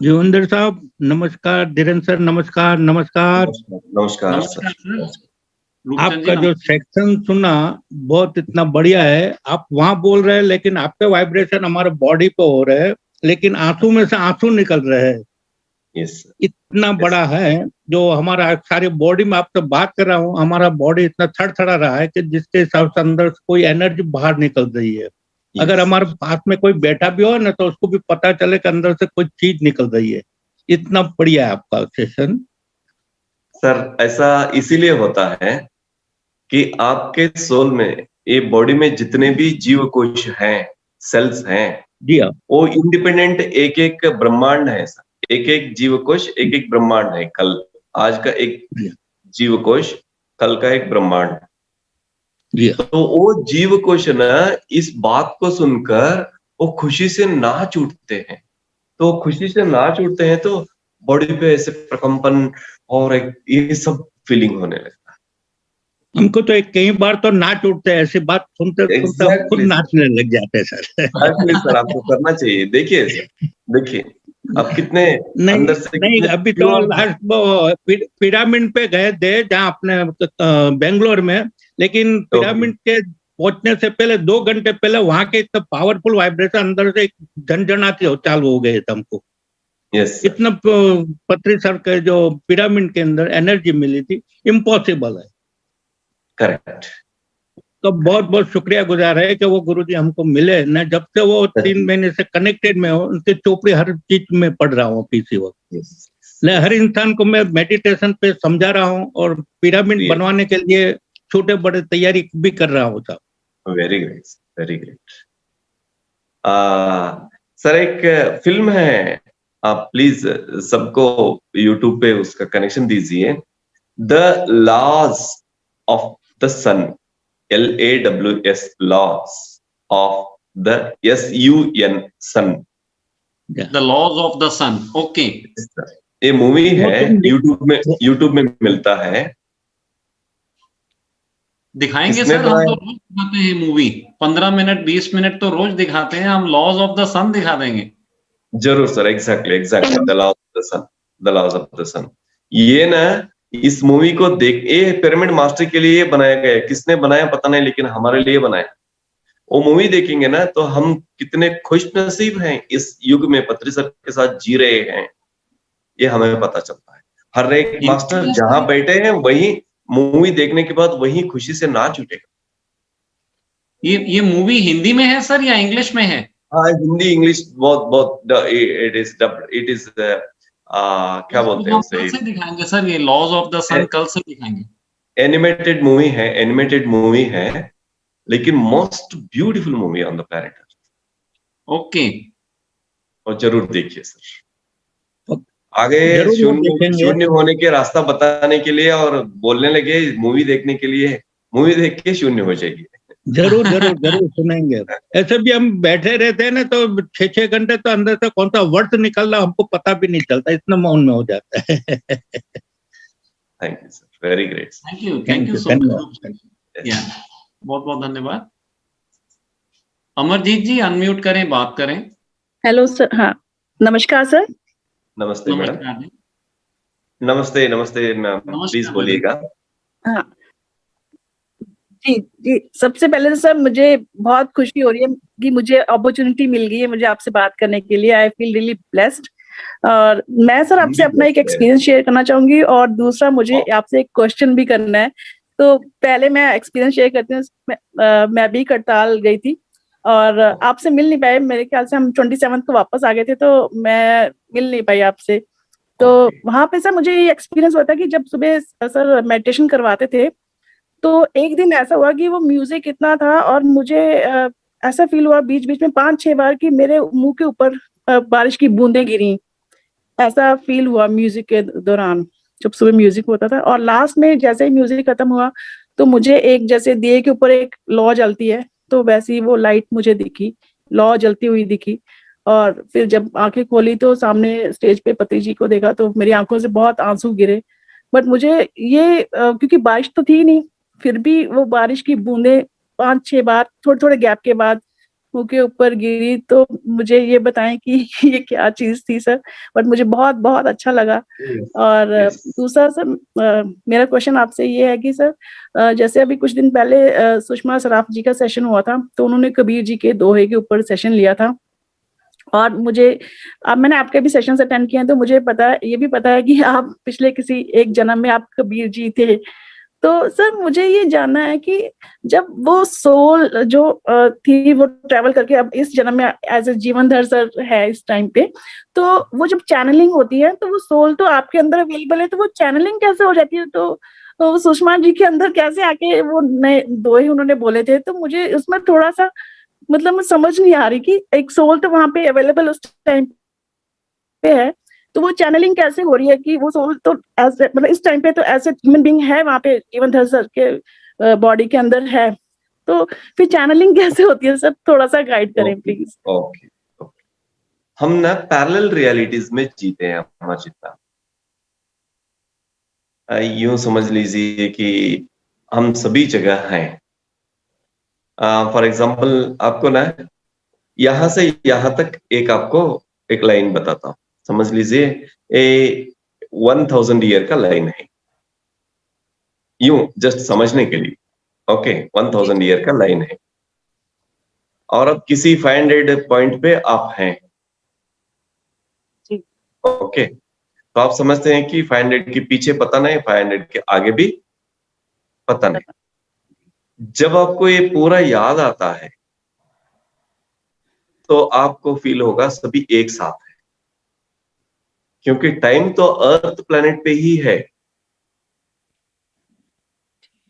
जीवेंद्र साहब नमस्कार, धीरेन्द्र सर नमस्कार। नमस्कार नमस्कार नमस्कार सर। सर। आपका जो सेक्शन सुना बहुत इतना बढ़िया है। आप वहां बोल रहे हैं लेकिन आपके वाइब्रेशन हमारे बॉडी पे हो रहे हैं, लेकिन आंसू में से आंसू निकल रहे हैं। यस इतना बड़ा है जो हमारा सारी बॉडी में, आपसे बात कर रहा हूँ, हमारा बॉडी इतना थरथरा रहा है कि जिसके हिसाब से अंदर से कोई एनर्जी बाहर निकल रही है। अगर हमारे पास में कोई बैठा भी हो ना तो उसको भी पता चले कि अंदर से कोई चीज निकल रही है। इतना बढ़िया है आपका सेशन सर। ऐसा इसीलिए होता है कि आपके सोल में, ये बॉडी में जितने भी जीव कोश हैं, सेल्स हैं, जी हाँ, वो इंडिपेंडेंट एक एक ब्रह्मांड है सर। एक एक जीव कोश एक एक ब्रह्मांड है। कल आज का एक जीव कोश, कल का एक ब्रह्मांड। जी हाँ। तो वो जीव कोश ना इस बात को सुनकर वो खुशी से नाच उठते हैं। तो खुशी से नाच उठते हैं तो बॉडी पे ऐसे प्रकंपन और एक ये सब फीलिंग होने लगता है। हमको तो एक कई बार तो नाच उठते हैं, ऐसी बात सुनते सुनते हम खुद नाचने लग जाते हैं सर। एक्चुअली सर आपको करना चाहिए। देखिए सर, देखिए आप कितने अंदर से नहीं अभी तो लास्ट पिरामिड पे गए थे जहाँ अपने बेंगलोर में, लेकिन पिरामिड के पहुंचने से पहले 2 घंटे पहले वहां के इतना पावरफुल वाइब्रेशन अंदर से झंझनाते चालू हो गए थे हमको। यस इतना पत्री सर के जो पिरामिड के अंदर एनर्जी मिली थी, इम्पॉसिबल है। करेक्ट। तो बहुत बहुत शुक्रिया गुजार है कि वो गुरुजी हमको मिले न। जब से वो 3 महीने से कनेक्टेड में हो, उनके चोपड़ी हर चीज में पढ़ रहा हूँ पीसी वक्त। हर इंसान को मैं मेडिटेशन पे समझा रहा हूँ और पिरामिड बनवाने के लिए छोटे बड़े तैयारी भी कर रहा हूँ साहब। Very great, very great. Sir एक फिल्म है, आप प्लीज सबको यूट्यूब पे उसका कनेक्शन दीजिए। The laws of the sun, LAWS, laws of the SUN, sun. The laws of the sun. Okay, ये मूवी है, यूट्यूब में मिलता है। दिखाएंगे सर, हम तो रोज दिखाते हैं मूवी, 15 मिनट 20 मिनट तो रोज दिखाते हैं हम। लॉज ऑफ द सन दिखा देंगे। जरूर sir, exactly the laws of the sun, the laws of the sun. ये ना इस मूवी को देख, ये पिरामिड मास्टर के लिए बनाया गया है। किसने बनाया पता नहीं, लेकिन हमारे लिए बनाया। वो मूवी देखेंगे ना तो हम कितने खुश नसीब हैं, इस युग में पत्री सर के साथ जी रहे हैं, ये हमें पता चलता है। हर एक मास्टर जहां बैठे हैं वही मूवी देखने के बाद वही खुशी से नाच उठेगा। ये मूवी हिंदी में है सर या इंग्लिश में है? हाँ, हिंदी इंग्लिश बहुत it is dubbed, it is क्या बोलते हैं उसे, कल से दिखाएंगे सर, ये लॉज ऑफ द सन कल से दिखाएंगे। एनिमेटेड मूवी है, एनिमेटेड मूवी है, लेकिन most beautiful movie on the planet. Okay, और जरूर देखिए सर। आगे शून्य होने के रास्ता बताने के लिए और बोलने लगे मूवी देखने के लिए, मूवी देख के शून्य हो जाएगी। जरूर जरूर जरूर सुनेंगे। ऐसे भी हम बैठे रहते हैं ना तो 6-6 घंटे तो अंदर से कौन सा वर्ड निकल रहा हमको पता भी नहीं चलता, इतना मौन में हो जाता है। Thank you sir, very great. Thank you so much. बहुत बहुत धन्यवाद। अमरजीत जी अनम्यूट करें, बात करें। Hello sir. हाँ, नमस्कार सर। नमस्ते मैडम। नमस्ते नमस्ते मैम, प्लीज बोलिएगा। हाँ जी जी, सबसे पहले तो सर मुझे बहुत खुशी हो रही है कि मुझे अपॉर्चुनिटी मिल गई है मुझे आपसे बात करने के लिए। I feel really blessed. और मैं सर आपसे अपना एक एक्सपीरियंस शेयर करना चाहूंगी और दूसरा मुझे आपसे एक क्वेश्चन भी करना है। तो पहले मैं एक्सपीरियंस शेयर करती हूँ। मैं भी करताल गई थी और आपसे मिल नहीं पाए। मेरे ख्याल से हम 27 को वापस आ गए थे, तो मैं मिल नहीं पाई आपसे। तो वहां पे सर मुझे ये एक्सपीरियंस हुआ था कि जब सुबह सर मेडिटेशन करवाते थे, तो एक दिन ऐसा हुआ कि वो म्यूजिक इतना था और मुझे ऐसा फील हुआ बीच बीच में 5-6 बार कि मेरे मुंह के ऊपर बारिश की बूंदें गिरी। ऐसा फील हुआ म्यूजिक के दौरान, जब सुबह म्यूजिक होता था। और लास्ट में जैसे ही म्यूजिक खत्म हुआ तो मुझे एक, जैसे दिए के ऊपर एक लौ जलती है, तो वैसी वो लाइट मुझे दिखी, लौ जलती हुई दिखी। और फिर जब आंखें खोली तो सामने स्टेज पे पति जी को देखा, तो मेरी आंखों से बहुत आंसू गिरे। बट मुझे ये क्योंकि बारिश तो थी नहीं, फिर भी वो बारिश की बूंदें 5-6 बार थोड़े थोड़े गैप के बाद मुंह के ऊपर गिरी। तो मुझे ये बताएं कि ये क्या चीज थी सर, बट मुझे बहुत बहुत अच्छा लगा। और दूसरा सर, मेरा क्वेश्चन आपसे ये है कि सर, जैसे अभी कुछ दिन पहले सुषमा सराफ जी का सेशन हुआ था, तो उन्होंने कबीर जी के दोहे के ऊपर सेशन लिया था। और मुझे, अब मैंने आपके भी सेशंस अटेंड किए हैं, तो मुझे पता है, ये भी पता है कि आप पिछले किसी एक जन्म में आप कबीर जी थे। तो सर मुझे ये जानना है कि जब वो सोल जो थी वो ट्रेवल करके अब इस जन्म में एज ए जीवनधर सर है इस टाइम पे, तो वो जब चैनलिंग होती है तो वो सोल तो आपके अंदर अवेलेबल है, तो वो चैनलिंग कैसे हो जाती है? तो सुषमा जी के अंदर कैसे आके वो नए दोहे उन्होंने बोले थे? तो मुझे उसमें थोड़ा सा मतलब मैं समझ नहीं आ रही कि एक सोल तो वहां पे अवेलेबल उस टाइम पे है, तो वो चैनलिंग कैसे हो रही है कि वो सोल तो एज मतलब इस टाइम पे तो एज ए ह्यूमन बीइंग है वहां पे, जीवनधर सर के बॉडी के अंदर है, तो फिर चैनलिंग कैसे होती है सर? थोड़ा सा गाइड करें प्लीज। ओके, हम ना पैरेलल रियलिटीज में जीते हैं अमरजीता। यूं समझ लीजिए कि हम सभी जगह हैं। फॉर एग्जाम्पल आपको ना यहां से यहां तक आपको एक लाइन बताता हूं, समझ लीजिए 1000 ईयर का लाइन है, यूं जस्ट समझने के लिए। ओके, 1000 ईयर का लाइन है और अब किसी 500 पॉइंट पे आप हैं। ओके, तो आप समझते हैं कि 500 के पीछे पता नहीं, 500 के आगे भी पता नहीं। जब आपको ये पूरा याद आता है तो आपको फील होगा सभी एक साथ है, क्योंकि टाइम तो अर्थ प्लेनेट पे ही है,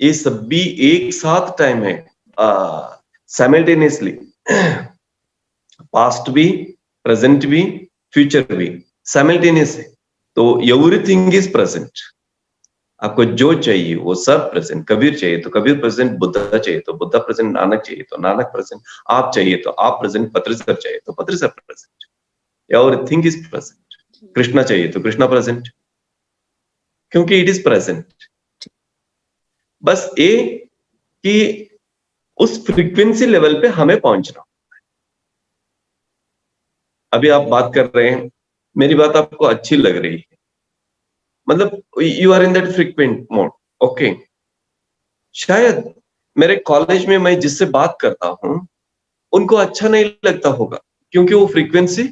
ये सभी एक साथ टाइम है साइमल्टेनियसली, पास्ट भी, प्रेजेंट भी, फ्यूचर भी साइमल्टेनियस है। तो एवरीथिंग इज प्रेजेंट। आपको जो चाहिए वो सब प्रेजेंट। कबीर चाहिए तो कबीर प्रेजेंट, बुद्धा चाहिए तो बुद्धा प्रेजेंट, नानक चाहिए तो नानक प्रेजेंट, आप चाहिए तो आप प्रेजेंट, पत्रिसर चाहिए तो पत्रिसर present, everything is present. Krishna चाहिए तो कृष्णा प्रेजेंट, क्योंकि इट इज प्रेजेंट। बस ये कि उस फ्रीक्वेंसी लेवल पे हमें पहुंचना। अभी आप बात कर रहे हैं, मेरी बात आपको अच्छी लग रही है, मतलब you are in that frequent mode. Okay, शायद मेरे कॉलेज में मैं जिससे बात करता हूं उनको अच्छा नहीं लगता होगा, क्योंकि वो फ्रीक्वेंसी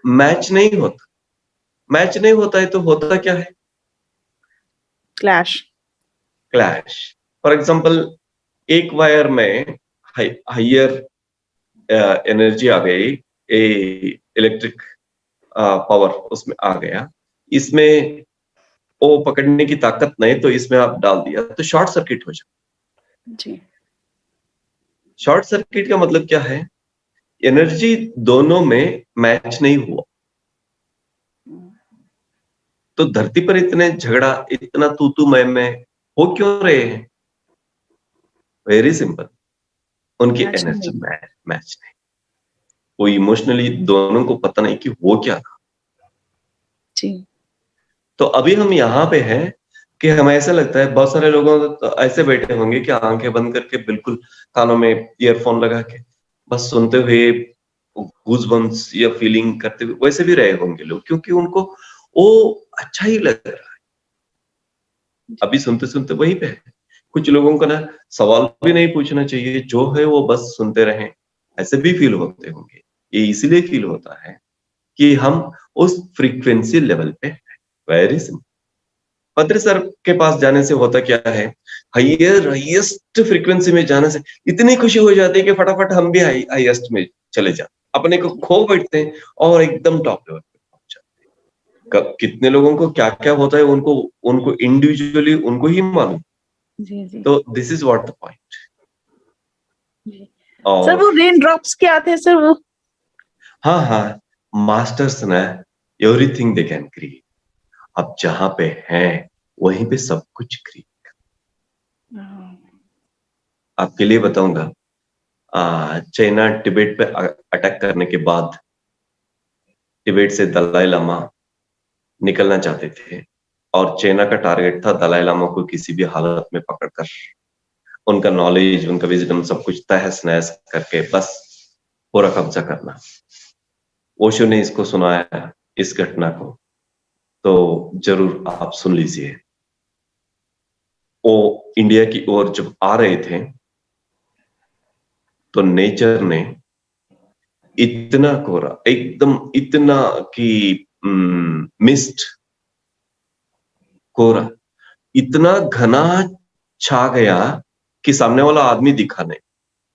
मैच नहीं होता। मैच नहीं होता है तो होता क्या है? क्लैश। फॉर एग्जाम्पल, एक वायर में हायर एनर्जी आ गई, इलेक्ट्रिक पावर उसमें आ गया, इसमें वो पकड़ने की ताकत नहीं, तो इसमें आप डाल दिया तो शॉर्ट सर्किट हो जाए। जी, शॉर्ट सर्किट का मतलब क्या है? एनर्जी दोनों में मैच नहीं हुआ। तो धरती पर इतने झगड़ा, इतना तू मैं हो क्यों रहे हैं? वेरी सिंपल, उनकी एनर्जी मैच नहीं, वो इमोशनली दोनों को पता नहीं कि वो क्या था। जी। तो अभी हम यहाँ पे हैं कि हमें ऐसा लगता है, बहुत सारे लोगों तो ऐसे बैठे होंगे कि आंखें बंद करके बिल्कुल कानों में ईयरफोन लगा के बस सुनते हुए गूज़बम्प्स या फीलिंग करते हुए वैसे भी रहे होंगे लोग, क्योंकि उनको वो अच्छा ही लग रहा है। अभी सुनते सुनते वहीं पे है। कुछ लोगों को ना सवाल भी नहीं पूछना चाहिए, जो है वो बस सुनते रहें, ऐसे भी फील होते होंगे। ये इसलिए फील होता है कि हम उस फ्रीक्वेंसी लेवल पे हैं। Very simple. पत्र सर के पास जाने से होता क्या है, हाईएस्ट फ्रीक्वेंसी में जाने से इतनी खुशी हो जाती है कि फटाफट हम भी हाईएस्ट में चले जाते, अपने को खो बैठते हैं और एकदम टॉप लेवल पे पहुंच जाते हैं। कितने लोगों को क्या क्या होता है उनको उनको इंडिविजुअली उनको ही मालूम। जी जी तो this is what the point. जी। सर वो रेन ड्रॉप्स क्या आते हैं सर वो? हाँ हाँ, मास्टर्स ना एवरीथिंग दे कैन क्रिएट। अब जहां पे हैं वहीं पे सब कुछ क्रिएट। आपके लिए बताऊंगा, चाइना तिब्बत पे अटैक करने के बाद तिब्बत से दलाई लामा निकलना चाहते थे और चाइना का टारगेट था दलाई लामा को किसी भी हालत में पकड़कर उनका नॉलेज, उनका विजडम सब कुछ तहस नहस करके बस पूरा कब्जा करना। ओशो ने इसको सुनाया, इस घटना को, तो जरूर आप सुन लीजिए। वो इंडिया की ओर जब आ रहे थे तो नेचर ने इतना कोहरा, एकदम इतना कि मिस्ट कोहरा इतना घना छा गया कि सामने वाला आदमी दिखा नहीं।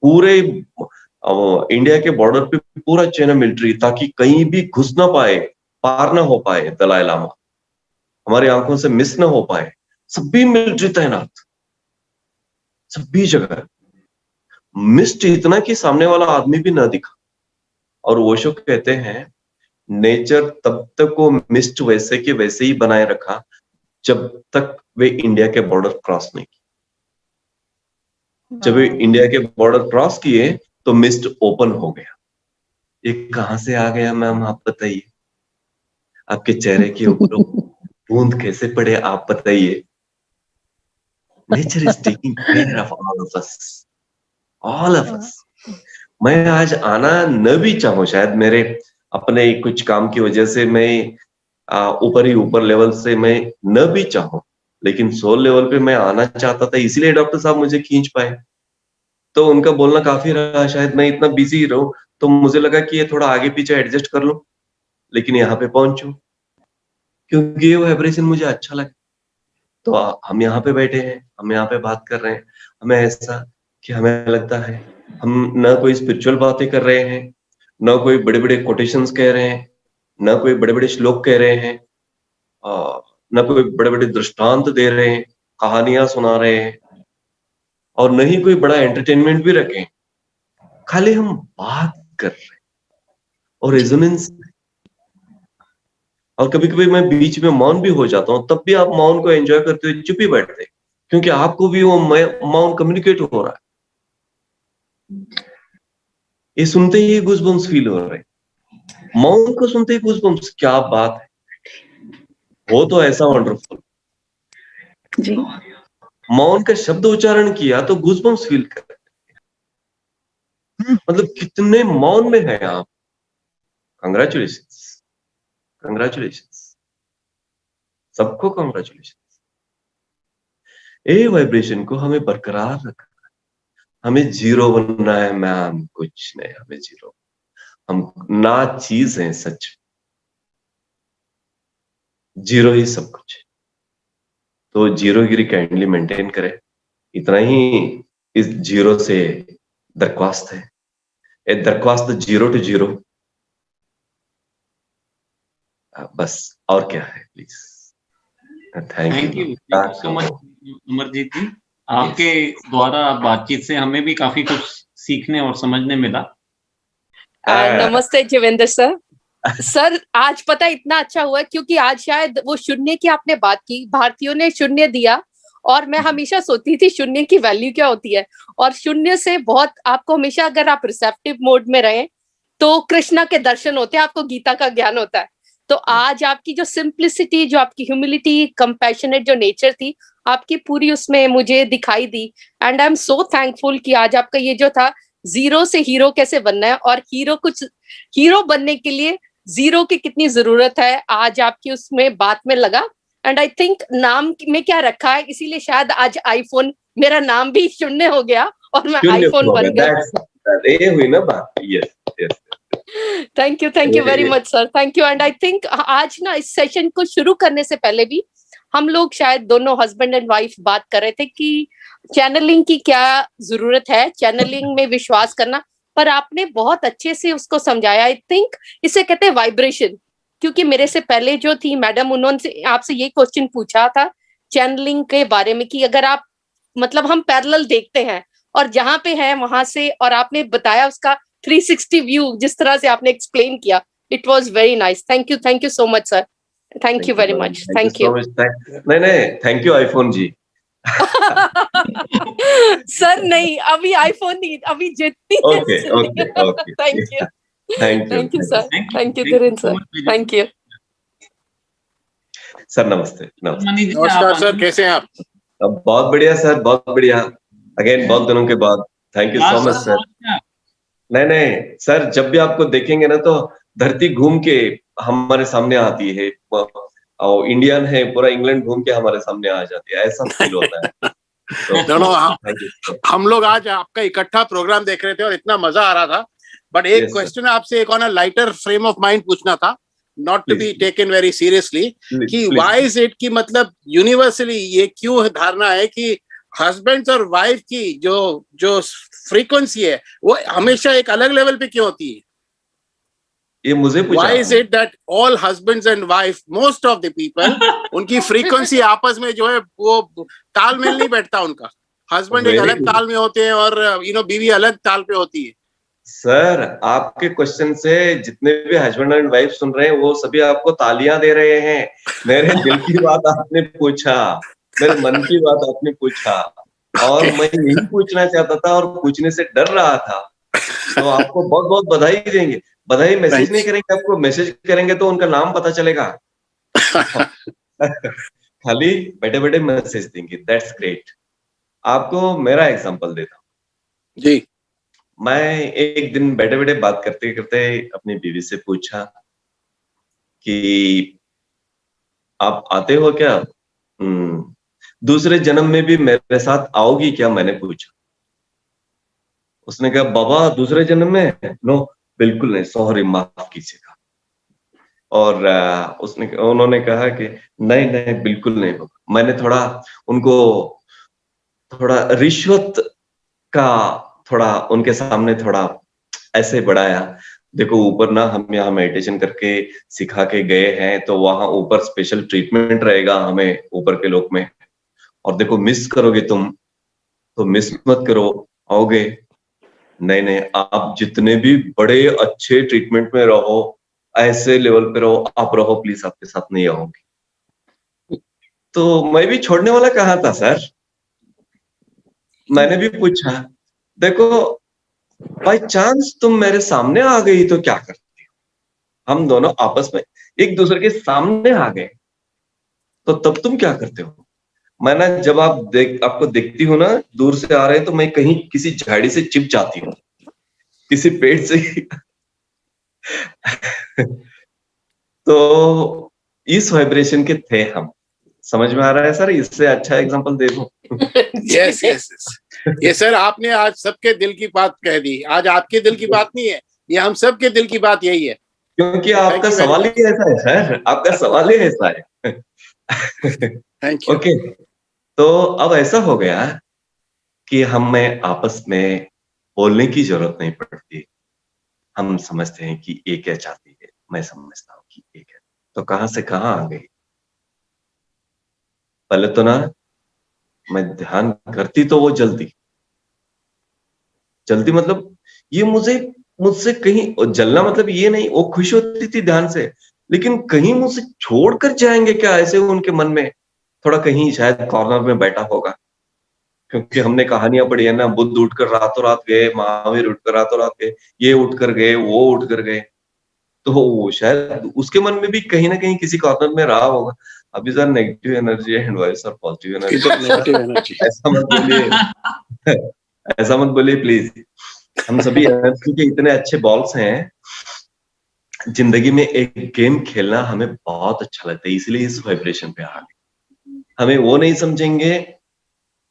पूरे इंडिया के बॉर्डर पे पूरा चाइना मिलिट्री, ताकि कहीं भी घुस ना पाए, पार ना हो पाए दलाई लामा, हमारी आंखों से मिस ना हो पाए। सभी मिलिट्री तैनात, सभी जगह। मिस्ट इतना कि सामने वाला आदमी भी ना दिखा। और ओशो कहते हैं नेचर तब तक वो मिस्ट वैसे के वैसे ही बनाए रखा जब तक वे इंडिया के बॉर्डर क्रॉस नहीं किए। जब वे इंडिया के बॉर्डर क्रॉस किए तो मिस्ट ओपन हो गया। ये कहां से आ गया मैम, आप बताइए। आपके चेहरे के ऊपर बूंद कैसे पड़े, आप बताइए। Nature is taking care of all of us, all of us. मैं आज आना न भी चाहूं, शायद मेरे अपने कुछ काम की वजह से मैं ऊपर लेवल से मैं न भी चाहूं, लेकिन सोल लेवल पे मैं आना चाहता था, इसीलिए डॉक्टर साहब मुझे खींच पाए। तो उनका बोलना काफी रहा, शायद मैं इतना बिजी रहूं, तो मुझे लगा कि ये थोड़ा आगे पीछे एडजस्ट कर लूं, लेकिन यहाँ पे पहुंचूं क्योंकि ये वाइब्रेशन मुझे अच्छा लगा। तो हम यहाँ पे बैठे हैं, हम यहाँ पे बात कर रहे हैं, हमें ऐसा कि हमें लगता है हम न कोई स्पिरिचुअल बातें कर रहे हैं, न कोई बड़े बड़े कोटेशंस कह रहे हैं, न कोई बड़े बड़े श्लोक कह रहे हैं, न कोई बड़े बड़े दृष्टांत दे रहे हैं, कहानियां सुना रहे हैं, और न ही कोई बड़ा एंटरटेनमेंट भी रखे। खाली हम बात कर रहे हैं और रेजोनेंस। और कभी कभी मैं बीच में मौन भी हो जाता हूँ, तब भी आप मौन को एंजॉय करते हुए चुप ही बैठते, क्योंकि आपको भी वो मौन कम्युनिकेट हो रहा है। ये सुनते ही गूज़बम्स फील हो रहे हैं, मौन को सुनते ही गूज़बम्स। क्या बात है, वो तो ऐसा वंडरफुल जी। मौन का शब्द उच्चारण किया तो गूज़बम्स फील कर रहे हैं। मतलब कितने मौन में है आप। कंग्रेचुलेशंस, कंग्रेचुलेशंस, सबको कंग्रेचुलेशंस। ए वाइब्रेशन को हमें बरकरार रखना है। हमें जीरो बनना है मैम, कुछ नहीं, हमें जीरो। हम ना चीज है सच, जीरो ही सब कुछ है। तो जीरोगिरी काइंडली मेंटेन करें, इतना ही इस जीरो से दरख्वास्त है। ए दरख्वास्त जीरो टू जीरो, बस, और क्या है। Please, thank you so much Amarjeet ji. आपके द्वारा बातचीत से हमें भी काफी कुछ सीखने और समझने मिला। नमस्ते जीवेंद्र सर। सर आज पता इतना अच्छा हुआ क्योंकि आज शायद वो शून्य की आपने बात की, भारतीयों ने शून्य दिया, और मैं हमेशा सोचती थी शून्य की वैल्यू क्या होती है, और शून्य से बहुत आपको हमेशा, अगर आप रिसेप्टिव मोड में रहें तो कृष्णा के दर्शन होते हैं, आपको गीता का ज्ञान होता है। तो आज आपकी जो सिंप्लिसिटी, जो आपकी ह्यूमिलिटी, कंपैशनेट जो नेचर थी आपकी, पूरी उसमें मुझे दिखाई दी। And I am so thankful कि आज आपका ये जो था जीरो से हीरो कैसे बनना है, और हीरो बनने के लिए जीरो की कितनी जरूरत है, आज आपकी उसमें बात में लगा। एंड आई थिंक नाम में क्या रखा है, इसीलिए शायद आज आईफोन, मेरा नाम भी शून्य हो गया और मैं आईफोन बन गई। ये हुई ना बात। Yes, thank you very much sir, thank you. And I think आज ना इस सेशन को शुरू करने से पहले भी हम लोग शायद दोनों हस्बैंड एंड वाइफ बात कर रहे थे कि चैनलिंग की क्या जरूरत है, चैनलिंग में विश्वास करना, पर आपने बहुत अच्छे से उसको समझाया। आई थिंक इसे कहते हैं वाइब्रेशन, क्योंकि मेरे से पहले जो थी मैडम, उन्होंने आपसे ये क्वेश्चन पूछा था चैनलिंग के बारे में कि अगर आप मतलब हम पैरेलल देखते हैं और जहां पे है वहां से, और आपने बताया उसका 360 व्यू जिस तरह से आपने एक्सप्लेन किया, it was very nice. Thank you so much sir, thank you very much, thank you. नहीं, thank you iPhone ji. Sir नहीं, अभी आईफोन नहीं, अभी जितनी okay okay okay, thank you sir, thank you Dhirendra sir, thank you sir. नमस्ते नमस्ते। मनीष जी, नमस्कार सर, कैसे हैं आप? बहुत बढ़िया सर, बहुत बढ़िया। अगेन बहुत दिनों के बाद, thank you so much sir. नहीं सर, जब भी आपको देखेंगे ना तो धरती घूम के हमारे सामने आती है, और इंडियन है पूरा इंग्लैंड घूम के हमारे सामने आ जाती है, ऐसा फील होता है। दोनों हम लोग आज आपका इकट्ठा प्रोग्राम देख रहे थे और इतना मजा आ रहा था, बट एक क्वेश्चन आपसे एक on a lighter frame of mind पूछना था, not to be taken very seriously, कि व्हाई इज इट कि मतलब यूनिवर्सली ये क्यों धारणा है कि हस्बैंड्स और वाइफ की जो फ्रीक्वेंसी है वो हमेशा एक अलग लेवल पे क्यों होती है? ये मुझे पूछा। Why is it that all husbands and wife, most of the people, उनकी फ्रीक्वेंसी आपस में जो है वो तालमेल नहीं बैठता उनका। हस्बैंड एक अलग ताल में होते हैं और बीवी अलग ताल पे होती है। सर, आपके क्वेश्चन से जितने भी हस्बैंड एंड वाइफ सुन रहे हैं वो सभी आपको तालियां दे रहे हैं। मेरे दिल की बात आपने पूछा, मेरे मन की बात आपने पूछा, और मैं यही पूछना चाहता था और पूछने से डर रहा था, तो आपको बहुत बहुत बधाई देंगे। बधाई मैसेज नहीं करेंगे, आपको मैसेज करेंगे तो उनका नाम पता चलेगा। खाली बैठे बैठे मैसेज देंगे, दैट्स ग्रेट। आपको मेरा एग्जांपल देता हूँ जी। मैं एक दिन बैठे बैठे बात करते करते अपनी बीवी से पूछा कि आप आते हो क्या, दूसरे जन्म में भी मेरे साथ आओगी क्या, मैंने पूछा। उसने कहा बाबा दूसरे जन्म में नो, बिल्कुल नहीं, सॉरी, माफ कीजिएगा। और उन्होंने कहा कि नहीं नहीं बिल्कुल नहीं होगा। मैंने उनको थोड़ा रिश्वत का उनके सामने ऐसे बढ़ाया। देखो ऊपर ना हम यहाँ मेडिटेशन करके सिखा के गए हैं, तो वहां ऊपर स्पेशल ट्रीटमेंट रहेगा हमें ऊपर के लोक में, और देखो मिस करोगे तुम तो मिस मत करो, आओगे। नहीं, आप जितने भी बड़े अच्छे ट्रीटमेंट में रहो, ऐसे लेवल पे रहो, आप रहो प्लीज, आपके साथ नहीं आऊंगी। तो मैं भी छोड़ने वाला कहाँ था सर। मैंने भी पूछा, देखो बाय चांस तुम मेरे सामने आ गई तो क्या करती हो, हम दोनों आपस में एक दूसरे के सामने आ गए तो तब तुम क्या करते हो। मैं ना जब आपको देखती हूँ ना दूर से आ रहे हैं, तो मैं कहीं किसी झाड़ी से चिप जाती हूँ, किसी पेड़ से। तो इस वाइब्रेशन के थे हम। समझ में आ रहा है सर, इससे अच्छा एग्जांपल दे दूं? यस ये सर आपने आज सबके दिल की बात कह दी। आज आपके दिल की बात नहीं है, ये हम सबके दिल की बात यही है, क्योंकि आपका सवाल ही ऐसा है सर, आपका सवाल ही ऐसा है। Thank you. ओके, तो अब ऐसा हो गया कि हमें आपस में बोलने की जरूरत नहीं पड़ती। हम समझते हैं कि ये क्या चाहती है, मैं समझता हूँ कि ये क्या। तो कहां से कहां आ गई। पहले तो ना मैं ध्यान करती तो वो जल्दी मतलब ये मुझसे कहीं जलना, मतलब ये नहीं, वो खुश होती थी ध्यान से, लेकिन कहीं मुझसे छोड़कर जाएंगे क्या, ऐसे उनके मन में थोड़ा कहीं शायद कॉर्नर में बैठा होगा। क्योंकि हमने कहानियां पढ़ी है ना, बुद्ध उठकर रातों रात गए, महावीर उठकर रातों रात गए, ये उठकर गए, वो उठकर गए, तो शायद उसके मन में भी कहीं ना कहीं किसी कॉर्नर में रहा होगा। अभी sir negative energy and voice और पॉजिटिव एनर्जी, ऐसा मत बोलिए, ऐसा मत बोलिए प्लीज। हम सभी एनर्जी के इतने अच्छे बॉल्स हैं। जिंदगी में एक गेम खेलना हमें बहुत अच्छा लगता है, इसलिए इस वाइब्रेशन पे आ गए। हमें वो नहीं समझेंगे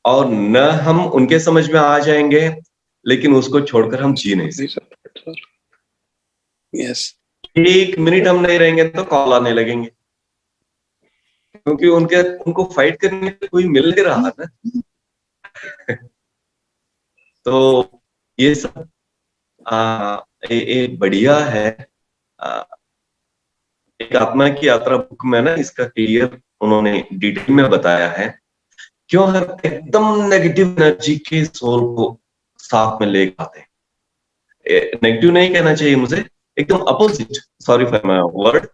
और न हम उनके समझ में आ जाएंगे, लेकिन उसको छोड़कर हम जी नहीं सकते। यस, एक मिनट हम नहीं रहेंगे तो कॉल आने लगेंगे, क्योंकि उनको फाइट करने को कोई मिल नहीं रहा ना। तो ये सब बढ़िया है। एक आत्मा की यात्रा बुक में ना इसका क्लियर उन्होंने डिटेल में बताया है। क्यों हम एकदम नेगेटिव एनर्जी के सोल को साथ में लेकर आते हैं। नेगेटिव नहीं कहना चाहिए मुझे, एकदम opposite, sorry for my word,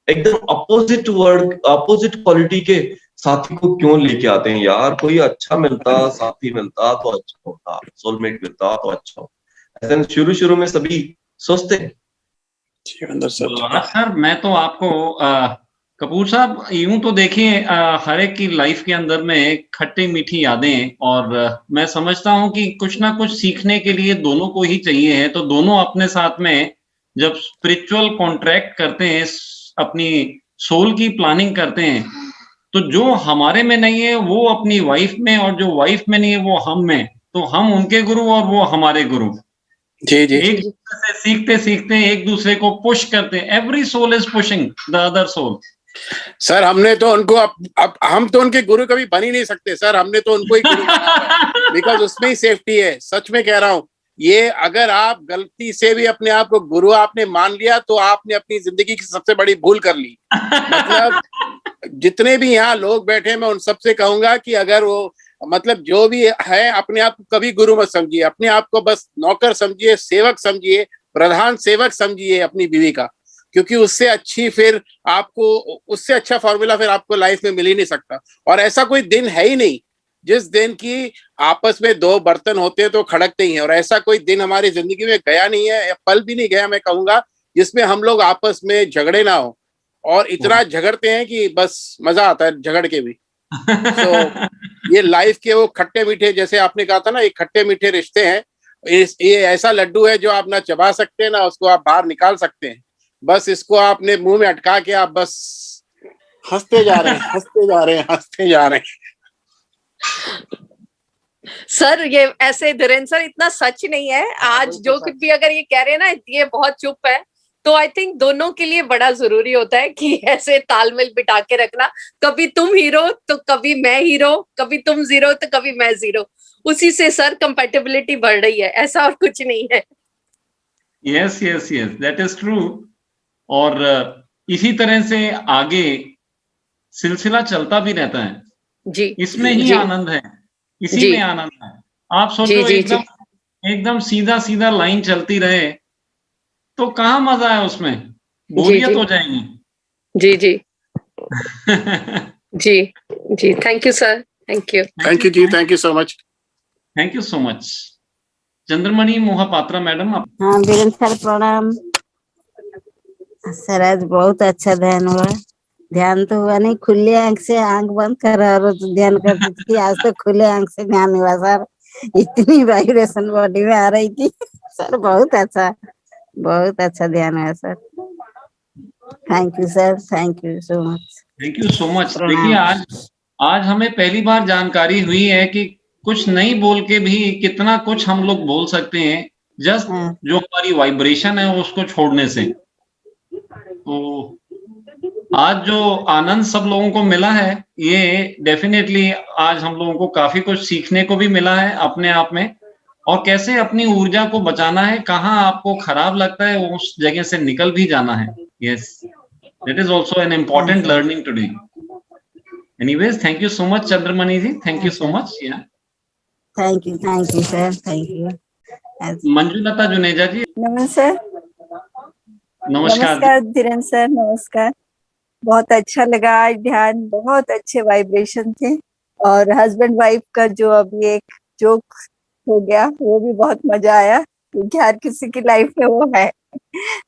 एकदम अपोजिट वर्ड, अपोजिट क्वालिटी के साथी को क्यों लेके आते हैं यार। कोई अच्छा मिलता, साथी मिलता तो अच्छा होता, सोलमेट मिलता तो अच्छा होता, ऐसा शुरू शुरू में सभी सोचते हैं। सर मैं तो आपको कपूर साहब यूं तो देखिए हर एक की लाइफ के अंदर में खट्टी मीठी यादें, और मैं समझता हूं कि कुछ ना कुछ सीखने के लिए दोनों को ही चाहिए है। तो दोनों अपने साथ में जब स्पिरिचुअल कॉन्ट्रैक्ट करते हैं, अपनी सोल की प्लानिंग करते हैं, तो जो हमारे में नहीं है वो अपनी वाइफ में, और जो वाइफ में नहीं है वो हम में, तो हम उनके गुरु और वो हमारे गुरु। जी जी, एक दूसरे से सीखते सीखते एक दूसरे को पुश करते हैं। Every soul is pushing the other soul. Sir हमने तो उनको अब हम तो उनके गुरु कभी बन ही नहीं सकते सर, हमने तो उनको ही गुरु बनाया बिकॉज उसमें ही सेफ्टी है। सच में कह रहा हूँ, ये अगर आप गलती से भी अपने आप को गुरु आपने मान लिया तो आपने अपनी जिंदगी की सबसे बड़ी भूल कर ली। मतलब जितने भी यहाँ लोग बैठे, मैं उन सबसे कहूंगा कि अगर वो मतलब जो भी है, अपने आप को कभी गुरु मत समझिए, अपने आप को बस नौकर समझिए, सेवक समझिए, प्रधान सेवक समझिए अपनी बीवी का, क्योंकि उससे अच्छी फिर आपको, उससे अच्छा फॉर्मूला फिर आपको लाइफ में मिल ही नहीं सकता। और ऐसा कोई दिन है ही नहीं जिस दिन की आपस में दो बर्तन होते हैं तो खड़कते ही हैं, और ऐसा कोई दिन हमारी जिंदगी में गया नहीं है, या पल भी नहीं गया मैं कहूंगा, जिसमें हम लोग आपस में झगड़े ना हो। और इतना झगड़ते हैं कि बस मजा आता है झगड़ के भी। तो ये लाइफ के वो खट्टे मीठे, जैसे आपने कहा था ना, ये खट्टे मीठे रिश्ते हैं। ये ऐसा लड्डू है जो आप ना चबा सकते हैं ना उसको आप बाहर निकाल सकते हैं। बस इसको आपने मुंह में अटका के आप बस हंसते जा रहे हैं, हंसते जा रहे हैं, हंसते जा रहे हैं। सर ये ऐसे धीरेन्द्र सर इतना सच नहीं है। आज जो कुछ भी अगर ये कह रहे हैं ना, ये बहुत चुप है, तो आई थिंक दोनों के लिए बड़ा जरूरी होता है कि ऐसे तालमेल बिठा के रखना। कभी तुम हीरो तो कभी मैं हीरो, कभी तुम जीरो तो कभी मैं जीरो। उसी से सर कंपैटिबिलिटी बढ़ रही है, ऐसा और कुछ नहीं है। Yes yes yes, that is true. और इसी तरह से आगे सिलसिला चलता भी रहता है जी। इसमें ही आनंद है, इसी में आनंद है। आप सोचो एकदम सीधा सीधा लाइन चलती रहे तो कहाँ मजा है उसमें, बोरियत हो जाएगी। जी जी जी जी, thank you sir, thank you. Thank you जी, thank you so much, thank you so much. Chandramani Mohapatra madam. हाँ वीरेंद्र सर प्रणाम सर। आज बहुत अच्छा ध्यान हुआ। ध्यान तो हुआ नहीं, खुले आंख से, आंख बंद कर और ध्यान करती थी। आज तो खुले आंख से ध्यान हुआ सर। इतनी वाइब्रेशन बॉडी में आ रही थी सर। बहुत अच्छा ध्यान हुआ sir. Thank you sir, thank you so much. Thank you so much. देखिए आज हमें पहली बार जानकारी हुई है कि कुछ नहीं बोल के भी कितना कुछ हम लोग बोल सकते हैं, जस्ट जो हमारी वाइब्रेशन है उसको छोड़ने से। तो आज जो आनंद सब लोगों को मिला है, ये डेफिनेटली आज हम लोगों को काफी कुछ सीखने को भी मिला है अपने आप में, और कैसे अपनी ऊर्जा को बचाना है, कहाँ आपको खराब लगता है उस जगह से निकल भी जाना है। Yes, that is also an important learning today. Anyways, thank you so much Chandramani ji, thank you so much. Thank you sir, thank you. Manjulata Juneja ji. नमस्कार। नमस्कार धीरेन्द्र सर, नमस्कार। बहुत अच्छा लगा आज ध्यान, बहुत अच्छे वाइब्रेशन थे। और हस्बैंड वाइफ का जो अभी एक जोक हो गया वो भी बहुत मजा आया, क्योंकि हर किसी की लाइफ में वो है।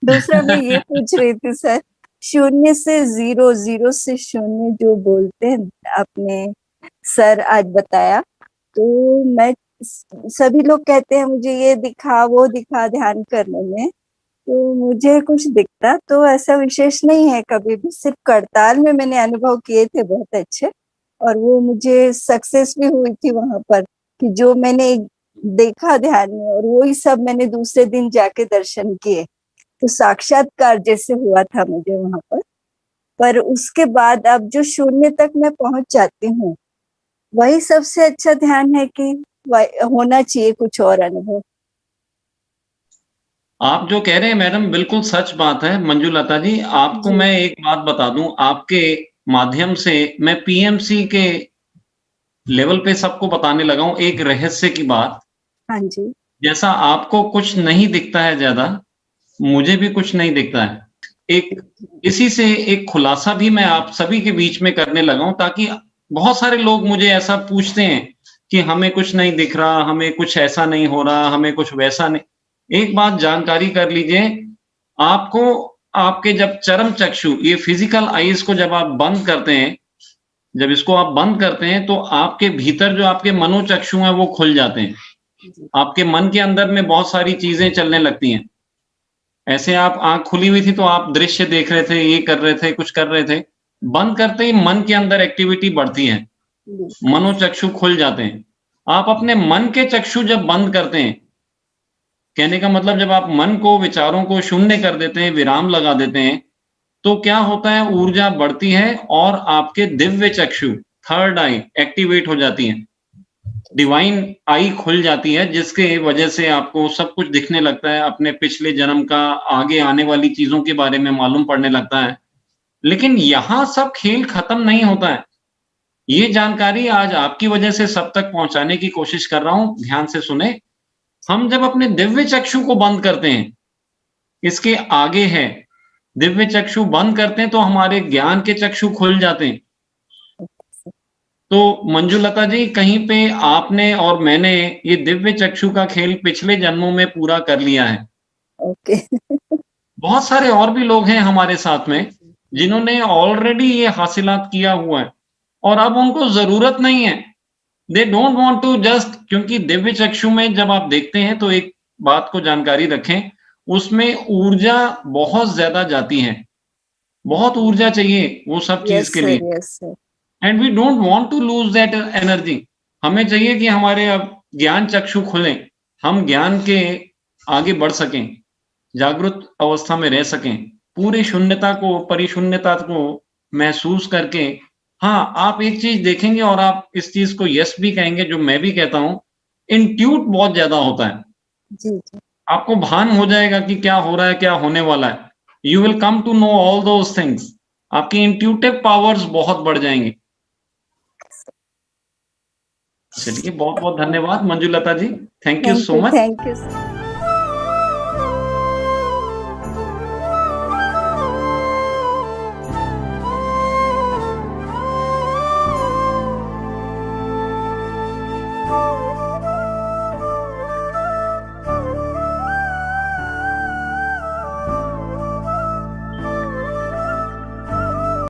दूसरा मैं ये पूछ रही थी सर, शून्य से जीरो, जीरो से शून्य जो बोलते हैं आपने सर आज बताया, तो मैं सभी लोग कहते हैं मुझे ये दिखा वो दिखा ध्यान करने में, तो मुझे कुछ दिखता तो ऐसा विशेष नहीं है कभी भी। सिर्फ करताल में मैंने अनुभव किए थे बहुत अच्छे, और वो मुझे सक्सेस भी हुई थी वहां पर, कि जो मैंने देखा ध्यान में और वही सब मैंने दूसरे दिन जाके दर्शन किए, तो साक्षात्कार जैसे हुआ था मुझे वहां पर उसके बाद अब जो शून्य तक मैं पहुंच जाती हूँ, वही सबसे अच्छा ध्यान है कि होना चाहिए कुछ और अनुभव? आप जो कह रहे हैं मैडम बिल्कुल सच बात है मंजुलता जी। आपको जी। मैं एक बात बता दूं, आपके माध्यम से मैं पीएमसी के लेवल पे सबको बताने लगा हूं एक रहस्य की बात। हाँ जी। जैसा आपको कुछ नहीं दिखता है ज्यादा, मुझे भी कुछ नहीं दिखता है। एक इसी से एक खुलासा भी मैं आप सभी के बीच में करने लगा हूं, ताकि बहुत सारे लोग मुझे ऐसा पूछते हैं कि हमें कुछ नहीं दिख रहा, हमें कुछ ऐसा नहीं हो रहा, हमें कुछ वैसा नहीं। एक बात जानकारी कर लीजिए, आपको आपके जब चरम चक्षु ये फिजिकल आईज को जब आप बंद करते हैं, जब इसको आप बंद करते हैं तो आपके भीतर जो आपके मनोचक्षु हैं वो खुल जाते हैं। आपके मन के अंदर में बहुत सारी चीजें चलने लगती हैं। ऐसे आप आँख खुली हुई थी तो आप दृश्य देख रहे थे, ये कर रहे थे, कुछ कर रहे थे। बंद करते ही मन के अंदर एक्टिविटी बढ़ती है, मनोचक्षु खुल जाते हैं। आप अपने मन के चक्षु जब बंद करते हैं, कहने का मतलब जब आप मन को, विचारों को शून्य कर देते हैं, विराम लगा देते हैं, तो क्या होता है, ऊर्जा बढ़ती है और आपके दिव्य चक्षु, थर्ड आई एक्टिवेट हो जाती है। डिवाइन आई खुल जाती है, जिसके वजह से आपको सब कुछ दिखने लगता है, अपने पिछले जन्म का, आगे आने वाली चीजों के बारे में मालूम पड़ने लगता है। लेकिन यहाँ सब खेल खत्म नहीं होता है। ये जानकारी आज आपकी वजह से सब तक पहुंचाने की कोशिश कर रहा हूं, ध्यान से सुने। हम जब अपने दिव्य चक्षु को बंद करते हैं, इसके आगे है, दिव्य चक्षु बंद करते हैं तो हमारे ज्ञान के चक्षु खुल जाते हैं। तो मंजुलता जी, कहीं पे आपने और मैंने ये दिव्य चक्षु का खेल पिछले जन्मों में पूरा कर लिया है। ओके। बहुत सारे और भी लोग हैं हमारे साथ में जिन्होंने ऑलरेडी ये हासिलात किया हुआ है और अब उनको जरूरत नहीं है। They don't want to just, क्योंकि दिव्य चक्षु में जब आप देखते हैं तो एक बात को जानकारी रखें, उसमें ऊर्जा बहुत ज्यादा जाती है, बहुत ऊर्जा चाहिए वो सब चीज यस के सर, लिए। Yes sir. And we don't want to lose that energy. हमें चाहिए कि हमारे अब ज्ञान चक्षु खुलें, हम ज्ञान के आगे बढ़ सकें, जागृत अवस्था में रह सकें, पूरी शून्यता को, परिशून्यता को महसूस करके। हाँ, आप एक चीज देखेंगे और आप इस चीज को यस भी कहेंगे, जो मैं भी कहता हूं, इंट्यूट बहुत ज्यादा होता है। जी जी। आपको भान हो जाएगा कि क्या हो रहा है, क्या होने वाला है। You will come to know all those things. आपकी इंट्यूटिव पावर्स बहुत बढ़ जाएंगी। चलिए, बहुत बहुत धन्यवाद Manjulata ji, thank you so much. Thank you sir.